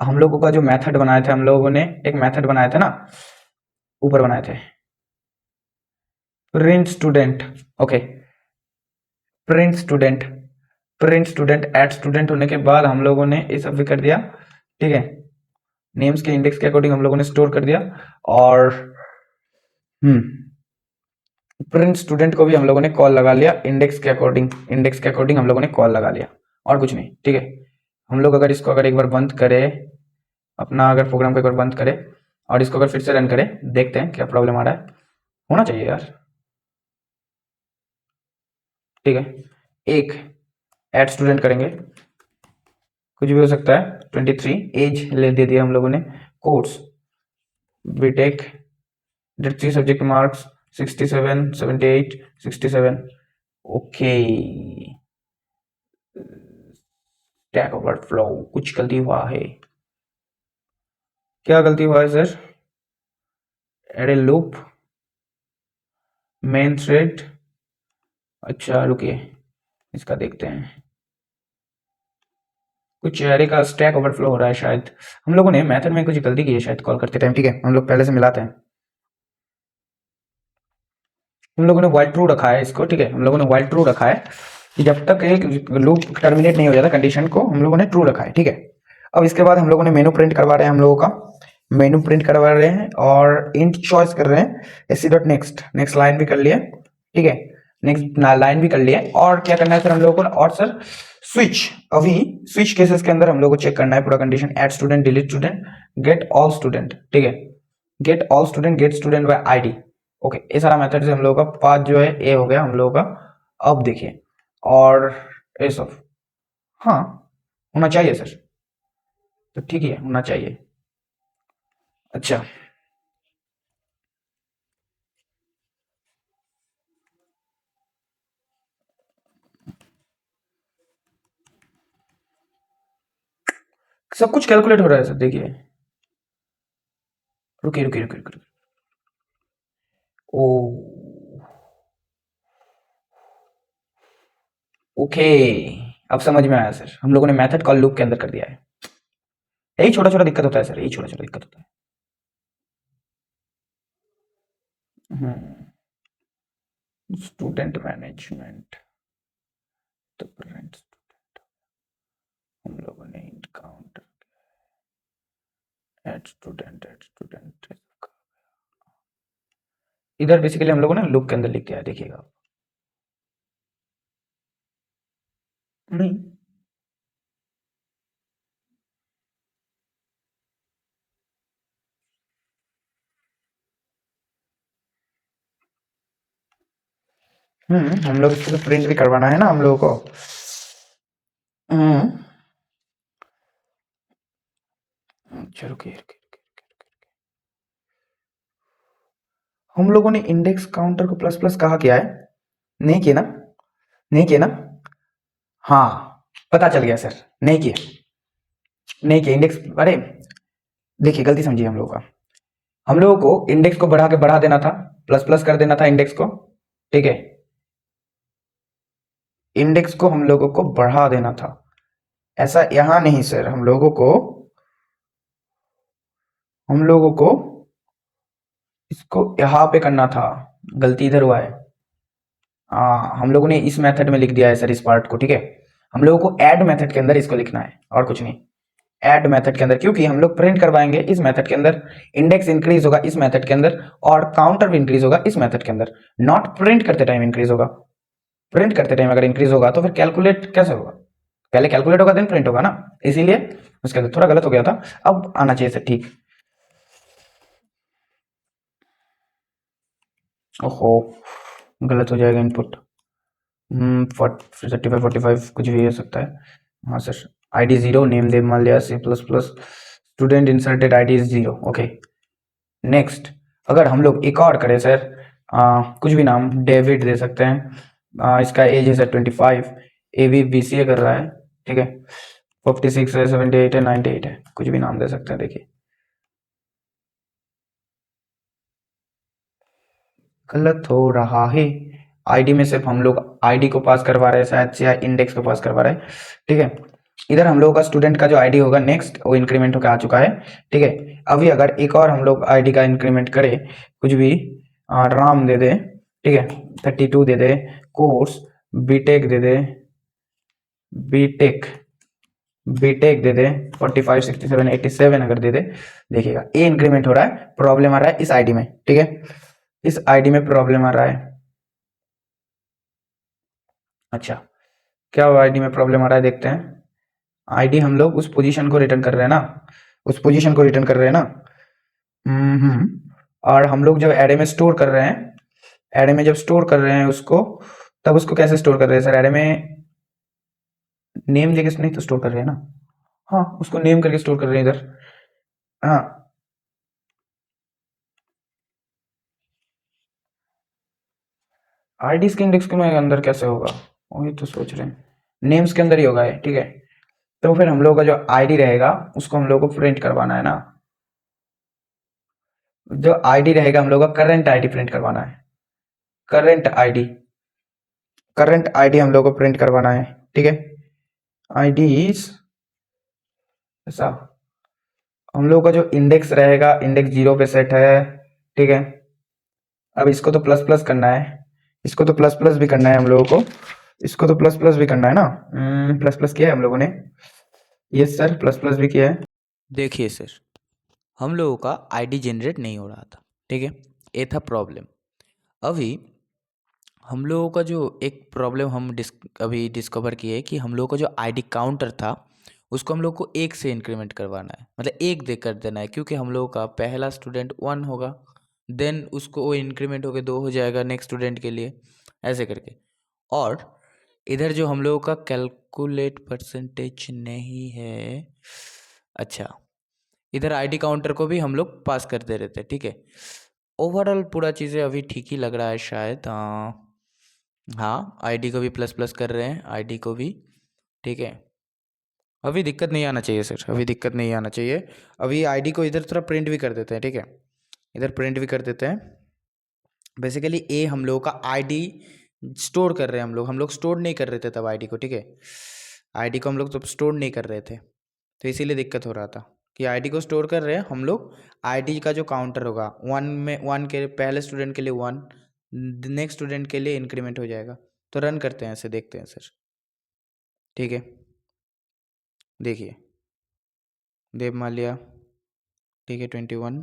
हम लोगों का जो मेथड बनाए थे, हम लोगों ने एक मेथड बनाए थे ना, ऊपर बनाए थे print student, okay, print student add student होने के बाद हम लोगों ने ये सब भी कर दिया, ठीक है। नेम्स के इंडेक्स के अकॉर्डिंग हम लोगों ने स्टोर कर दिया, और प्रिंट स्टूडेंट को भी हम लोगों ने कॉल लगा लिया इंडेक्स के अकॉर्डिंग हम लोगों ने कॉल लगा लिया, और कुछ नहीं, ठीक है। हम लोग अगर इसको एक बार बंद करें, अपना अगर प्रोग्राम को एक बार बंद करें और इसको अगर फिर से रन करें, देखते हैं क्या प्रॉब्लम आ रहा है, होना चाहिए यार, ठीक है। एक ऐड स्टूडेंट करेंगे, कुछ भी हो सकता है। 23 एज ले दे दिया हम लोगों ने। Course BTech, 3 subject marks 67, 78, 67। Okay, stack overflow, कुछ गलती हुआ है। क्या गलती हुआ है sir? Add a loop, main thread. अच्छा रुकिए, इसका देखते हैं। कुछ एरे का स्टैक ओवरफ्लो हो रहा है शायद। हम लोगों ने मेथड में कुछ गलती की है शायद कॉल करते टाइम। ठीक है, हम लोग पहले से मिलाते हैं। हम लोगों ने वाइल ट्रू रखा है इसको। ठीक है, हम लोगों ने वाइल ट्रू रखा है कि जब तक एक लूप टर्मिनेट नहीं हो जाता कंडीशन को, हम लोगों ने ट्रू रखा है। ठीक है, अब इसके बाद हम लोगों ने मेनू प्रिंट करवा रहे हैं। हम लोगों का मेनू प्रिंट करवा रहे हैं और इंट चॉइस कर रहे हैं। S C dot next, next line भी कर लिया। ठीक है, नेक्स्ट लाइन भी कर लिया। और क्या करना है सर हम लोगों को? और सर स्विच, अभी स्विच केसेस के अंदर हम लोग को चेक करना है पूरा condition. Add student, delete student, get all student. ठीक है, get all student, get student by ID. Okay, ये सारा मेथड से हम लोगों का पाथ जो है ए हो गया हम लोगों का। अब देखिए, और ये सब हाँ होना चाहिए सर, तो ठीक है होना चाहिए। अच्छा, सब कुछ कैलकुलेट हो रहा है सर। देखिए, रुकिए रुकिए रुकिए रुकिए। ओ, ओके, अब समझ में आया सर। हम लोगों ने मेथड कॉल लूप के अंदर कर दिया है। यही छोटा छोटा दिक्कत होता है सर, यही छोटा छोटा दिक्कत होता है। स्टूडेंट मैनेजमेंट, तो करंट हम लोगों ने काउंटर एड स्टूडेंट इधर बेसिकली हम लोगों ने लूप के अंदर लिख दिया है। देखिएगा, नहीं हम लोग इसको तो प्रिंट भी करवाना है ना हम लोगों को। अच्छा रुकिए रुकिए, हम लोगों ने इंडेक्स काउंटर को प्लस प्लस कहा किया है? नहीं किया ना? नहीं किया ना? हाँ, पता चल गया सर, नहीं किया, नहीं किया इंडेक्स। अरे देखिए, गलती समझिए हम लोगों का। हम लोगों को इंडेक्स को बढ़ा के बढ़ा देना था, प्लस प्लस कर देना था इंडेक्स को। ठीक है, इंडेक्स को हम लोगों को बढ़ा देना था, ऐसा यहां नहीं सर। हम लोगों को इसको यहाँ पे करना था, गलती इधर हुआ है। हम लोगों ने इस मेथड में लिख दिया है सर इस पार्ट को। ठीक है, हम लोगों को ऐड मेथड के अंदर इसको लिखना है और कुछ नहीं। ऐड मेथड के अंदर, क्योंकि हम लोग प्रिंट करवाएंगे इस मेथड के अंदर, इंडेक्स इंक्रीज होगा इस मेथड के अंदर और काउंटर भी इंक्रीज होगा इस मेथड के अंदर। नॉट प्रिंट करते टाइम इंक्रीज होगा। प्रिंट करते टाइम अगर इंक्रीज होगा तो फिर कैलकुलेट कैसे होगा? पहले कैलकुलेट होगा देन प्रिंट होगा ना, इसीलिए उसके अंदर थोड़ा गलत हो गया था। अब आना चाहिए सर ठीक। ओहो, गलत हो जाएगा इनपुट। 35 45 कुछ भी हो सकता है। हाँ सर, ID 0, नेम दे मान लिया C++, student inserted ID is 0। Okay, next. अगर हम लोग एक और करें सर, कुछ भी नाम डेविड दे सकते हैं। इसका एज है सर 25, AB BCA कर रहा है। ठीक है, 56 है, 78 है, 98 है, कुछ भी नाम दे सकते हैं। देखिए, गलत हो रहा है। आईडी में सिर्फ हम लोग आईडी को पास करवा रहे हैं शायद से, या इंडेक्स को पास करवा रहे हैं। ठीक है, इधर हम लोगों का स्टूडेंट का जो आईडी होगा नेक्स्ट, वो इंक्रीमेंट होकर आ चुका है। ठीक है, अभी अगर एक और हम लोग आईडी का इंक्रीमेंट करें, कुछ भी राम दे दे। ठीक है, 32 दे दे। कोर्स बीटेक दे दे, बीटेक बीटेक दे दे। 45 67 87 अगर दे दे, देखिएगा ए इंक्रीमेंट हो रहा है। प्रॉब्लम आ रहा है इस आईडी में। ठीक है, इस आईडी में प्रॉब्लम आ रहा है। अच्छा, क्या आईडी में प्रॉब्लम आ रहा है देखते हैं। आईडी हम लोग उस पोजीशन को रिटर्न कर रहे हैं ना, उस पोजीशन को रिटर्न कर रहे हैं ना। और हम लोग जब एरे में स्टोर कर रहे हैं, एरे में जब स्टोर कर रहे हैं उसको, तब उसको कैसे स्टोर कर रहे हैं सर? एरे में नेम जगह से नहीं तो स्टोर कर रहे हैं ना। हाँ, उसको नेम करके स्टोर कर रहे हैं इधर। हाँ, आईडीज के इंडेक्स के में अंदर कैसे होगा, वही तो सोच रहे हैं। नेम्स के अंदर ही होगा ये, ठीक है। तो फिर हम लोग का जो आईडी रहेगा उसको हम लोग को प्रिंट करवाना है ना। जो आईडी रहेगा हम लोग का करंट आईडी प्रिंट करवाना है। करंट आईडी, करंट आईडी हम लोग को प्रिंट करवाना है, ठीक है। आईडीज ऐसा, हम लोग का जो इंडेक्स रहेगा, इंडेक्स 0 पे सेट है, ठीक है। अब इसको तो प्लस प्लस करना है, इसको तो प्लस प्लस भी करना है हम लोगों को, इसको तो प्लस प्लस भी करना है ना। प्लस प्लस किया है हम लोगों ने, यस सर, प्लस प्लस भी किया है। देखिए सर, हम लोगों का आईडी जनरेट नहीं हो रहा था, ठीक है। ये था प्रॉब्लम। अभी हम लोगों का जो एक प्रॉब्लम हम अभी डिस्कवर किए कि हम लोगों का जो आईडी काउंटर था उसको हम लोग को 1 से इंक्रीमेंट करवाना है, मतलब 1 दे कर देना है, क्योंकि हम लोगों का पहला स्टूडेंट 1 होगा, देन उसको वो इंक्रीमेंट होकर 2 हो जाएगा नेक्स्ट स्टूडेंट के लिए, ऐसे करके। और इधर जो हम लोगों का कैलकुलेट परसेंटेज नहीं है, अच्छा, इधर आईडी काउंटर को भी हम लोग पास कर दे रहे थे, ठीक है। ओवरऑल पूरा चीज़ें अभी ठीक ही लग रहा है शायद, हाँ, आईडी को भी प्लस प्लस कर रहे हैं, आईडी को भी, ठीक है। अभी दिक्कत नहीं आना चाहिए सर, अभी दिक्कत नहीं आना चाहिए। अभी आईडी को इधर थोड़ा प्रिंट भी कर देते हैं, ठीक है। इधर प्रिंट भी कर देते हैं। बेसिकली ए हम लोगों का आईडी स्टोर कर रहे हैं, हम लोग स्टोर नहीं कर रहे थे तब आईडी को, ठीक है। आईडी को हम लोग तब स्टोर नहीं कर रहे थे, तो इसीलिए दिक्कत हो रहा था कि आईडी को स्टोर कर रहे हैं हम लोग। आईडी का जो काउंटर होगा 1 में, 1 के पहले स्टूडेंट के लिए 1, नेक्स्ट स्टूडेंट के लिए इंक्रीमेंट हो जाएगा। तो रन करते हैं, ऐसे देखते हैं सर, ठीक है। देखिए, देव माल्या, ठीक है, 21,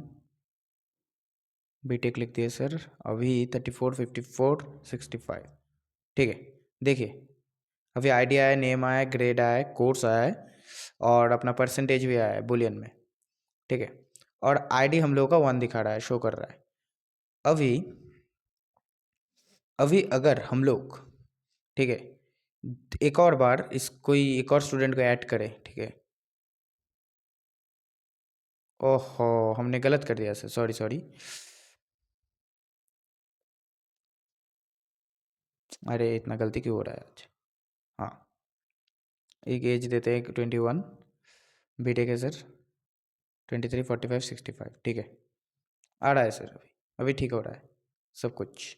बीटेक लिख दिए सर। अभी 34, 54, 65, ठीक है। देखिए, अभी आईडी आया, नेम आया, ग्रेड आया, कोर्स आया है, और अपना परसेंटेज भी आया है बुलियन में, ठीक है। और आईडी हम लोगों का 1 दिखा रहा है, शो कर रहा है। अभी अभी अगर हम लोग, ठीक है, एक और बार इस कोई एक और स्टूडेंट को ऐड करें, ठीक है। ओहो, हमने गलत कर दिया सर, सॉरी सॉरी। अरे इतना गलती क्यों हो रहा है आज। हाँ, एक एज देते हैं 21, बीटेक है सर, 23, 45, 65, ठीक है। आ रहा है सर, अभी ठीक हो रहा है सब कुछ।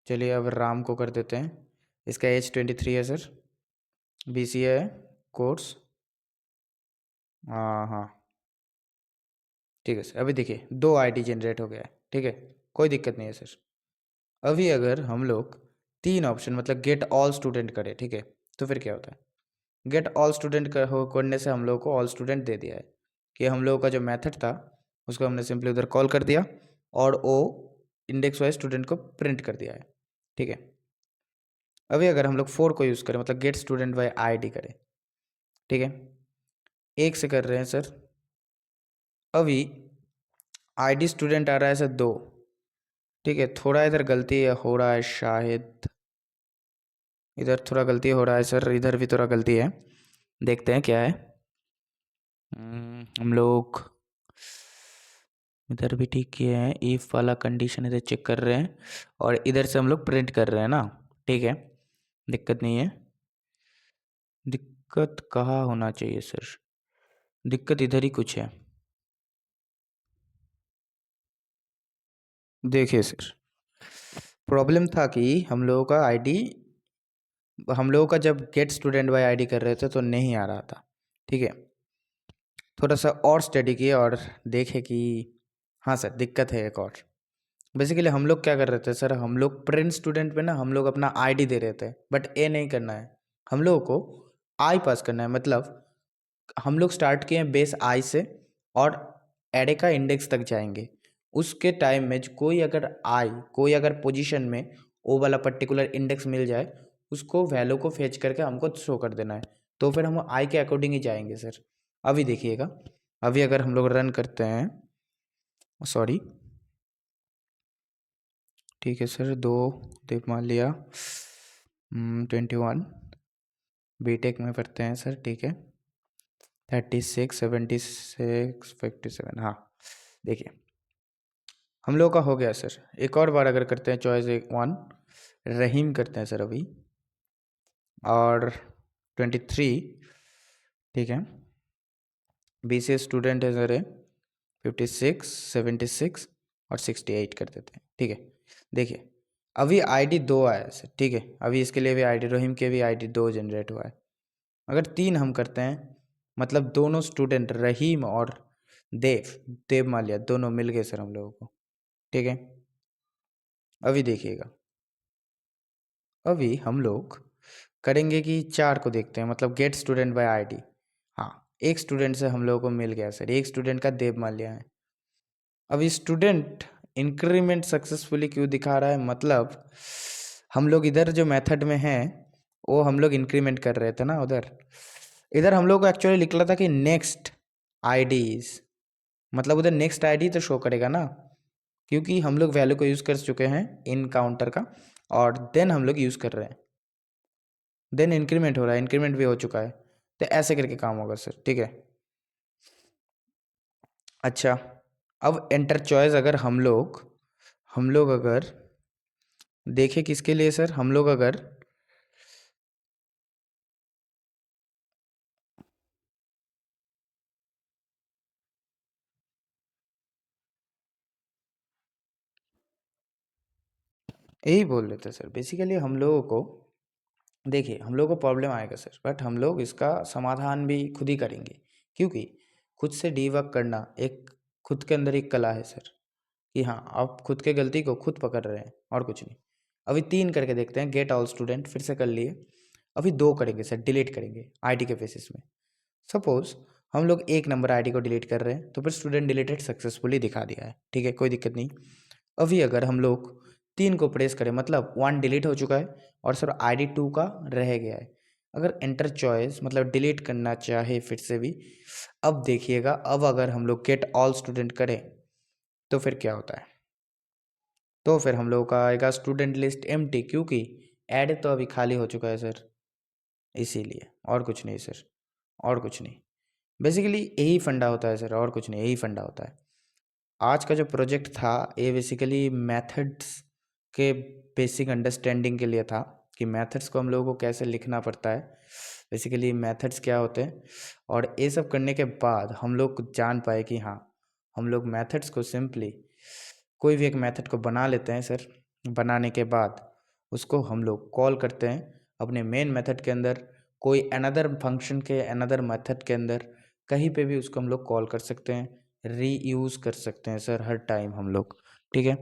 चलिए अब राम को कर देते हैं। इसका एज 23 है सर, बीसीए है, कोर्स, हाँ हाँ, ठीक है सर। अभी देखिए 2 आईडी जनरेट हो गया है, ठीक है, कोई दिक्कत नहीं है सर। अभी अगर हम लोग 3 ऑप्शन मतलब गेट ऑल स्टूडेंट करें, ठीक है, तो फिर क्या होता है। गेट ऑल स्टूडेंट करने से हम लोग को ऑल स्टूडेंट दे दिया है, कि हम लोगों का जो मेथड था उसको हमने सिंपली उधर कॉल कर दिया और वो इंडेक्स वाइज स्टूडेंट को प्रिंट कर दिया है, ठीक है। अभी अगर हम लोग 4 को यूज़ करें, मतलब गेट स्टूडेंट बाय आईडी करें, ठीक है, 1 से कर रहे हैं सर। अभी आईडी स्टूडेंट आ रहा है सर 2, ठीक है। थोड़ा इधर गलती हो रहा है शायद, इधर थोड़ा गलती हो रहा है सर, इधर भी थोड़ा गलती है, देखते हैं क्या है। हम लोग इधर भी ठीक किए हैं, इफ वाला कंडीशन इधर चेक कर रहे हैं, और इधर से हम लोग प्रिंट कर रहे हैं ना, ठीक है, दिक्कत नहीं है। दिक्कत कहाँ होना चाहिए सर, दिक्कत इधर ही कुछ है। देखिए सर, प्रॉब्लम था कि हम लोगों का आईडी, हम लोगों का जब गेट स्टूडेंट बाय आईडी कर रहे थे तो नहीं आ रहा था, ठीक है। थोड़ा सा और स्टडी किए और देखे कि हाँ सर दिक्कत है एक और। बेसिकली हम लोग क्या कर रहे थे सर, हम लोग प्रिंट स्टूडेंट पे ना हम लोग अपना आईडी दे रहे थे, बट ए नहीं करना है, हम लोगों को आई पास करना है। मतलब हम लोग स्टार्ट किए हैं बेस आई से और एरे का इंडेक्स तक जाएंगे। उसके टाइम में कोई अगर पोजीशन में वो वाला पर्टिकुलर इंडेक्स मिल जाए, उसको वैल्यू को फेच करके हमको शो कर देना है, तो फिर हम आई के अकॉर्डिंग ही जाएंगे सर। अभी देखिएगा, अभी अगर हम लोग रन करते हैं, सॉरी, ठीक है सर, 2 देख मान लिया, 21, बीटेक में पढ़ते हैं सर, ठीक है। 36, 76, 57, हाँ। देखिए हम लोग का हो गया सर। एक और बार अगर करते हैं चॉइस एक वन, रहीम करते हैं सर अभी, और 23, ठीक है। BCA स्टूडेंट है सर, 56, 76 और 68 कर देते हैं, ठीक है। देखिए अभी ID 2 आया है सर, ठीक है। अभी इसके लिए भी ID, रहीम के भी ID 2 जनरेट हुआ है। अगर 3 हम करते हैं, मतलब दोनों स्टूडेंट रहीम और देव मालिया दोनों मिल गए सर हम लोगों को, ठीक है। अभी देखिएगा, अभी हम लोग करेंगे कि 4 को देखते हैं, मतलब गेट स्टूडेंट बाय ID। हाँ, एक स्टूडेंट से हम लोगों को मिल गया सर, एक स्टूडेंट का देव मालिया है। अब स्टूडेंट इंक्रीमेंट सक्सेसफुली क्यों दिखा रहा है, मतलब हम लोग इधर जो मेथड में हैं वो हम लोग इंक्रीमेंट कर रहे थे ना उधर। इधर हम लोग को एक्चुअली लिख रहा था कि नेक्स्ट आईडीज, मतलब उधर नेक्स्ट आईडी तो शो करेगा ना, क्योंकि हम लोग वैल्यू को यूज़ कर चुके हैं इन काउंटर का, और देन हम लोग यूज़ कर रहे हैं, देन इंक्रीमेंट हो रहा है, इंक्रीमेंट भी हो चुका है। तो ऐसे करके काम होगा सर, ठीक है। अच्छा, अब एंटर चॉइस अगर हम लोग अगर देखें किसके लिए सर, हम लोग अगर यही बोल रहे थे सर, बेसिकली हम लोगों को देखिए, हम लोगों को प्रॉब्लम आएगा सर, बट हम लोग इसका समाधान भी खुद ही करेंगे, क्योंकि खुद से डीवर्क करना एक खुद के अंदर एक कला है सर, कि हाँ आप खुद के गलती को खुद पकड़ रहे हैं और कुछ नहीं। अभी 3 करके देखते हैं, गेट ऑल स्टूडेंट फिर से कर लिए। अभी 2 करेंगे सर, डिलीट करेंगे आईडी के बेसिस में। सपोज हम लोग एक नंबर आईडी को डिलीट कर रहे हैं, तो फिर स्टूडेंट डिलीटेड सक्सेसफुली दिखा दिया है, ठीक है, कोई दिक्कत नहीं। अभी अगर हम लोग 3 को प्रेस करें, मतलब 1 डिलीट हो चुका है और सर ID 2 का रह गया है। अगर एंटर चॉइस मतलब डिलीट करना चाहे फिर से भी, अब देखिएगा, अब अगर हम लोग गेट ऑल स्टूडेंट करें तो फिर क्या होता है, तो फिर हम लोग का आएगा स्टूडेंट लिस्ट एम्प्टी, क्योंकि ऐड तो अभी खाली हो चुका है सर, इसीलिए, और कुछ नहीं सर, और कुछ नहीं। बेसिकली यही फंडा होता है सर, और कुछ नहीं, यही फंडा होता है। आज का जो प्रोजेक्ट था ये बेसिकली मेथड्स के बेसिक अंडरस्टैंडिंग के लिए था, कि मेथड्स को हम लोगों को कैसे लिखना पड़ता है, बेसिकली मेथड्स क्या होते हैं। और ये सब करने के बाद हम लोग जान पाए कि हाँ, हम लोग मेथड्स को सिंपली कोई भी एक मेथड को बना लेते हैं सर, बनाने के बाद उसको हम लोग कॉल करते हैं अपने मेन मेथड के अंदर, कोई अनदर फंक्शन के अनदर मेथड के अंदर, कहीं पे भी उसको हम लोग कॉल कर सकते हैं, रीयूज़ कर सकते हैं सर हर टाइम हम लोग, ठीक है।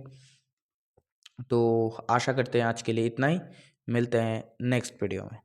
तो आशा करते हैं आज के लिए इतना ही, मिलते हैं नेक्स्ट वीडियो में।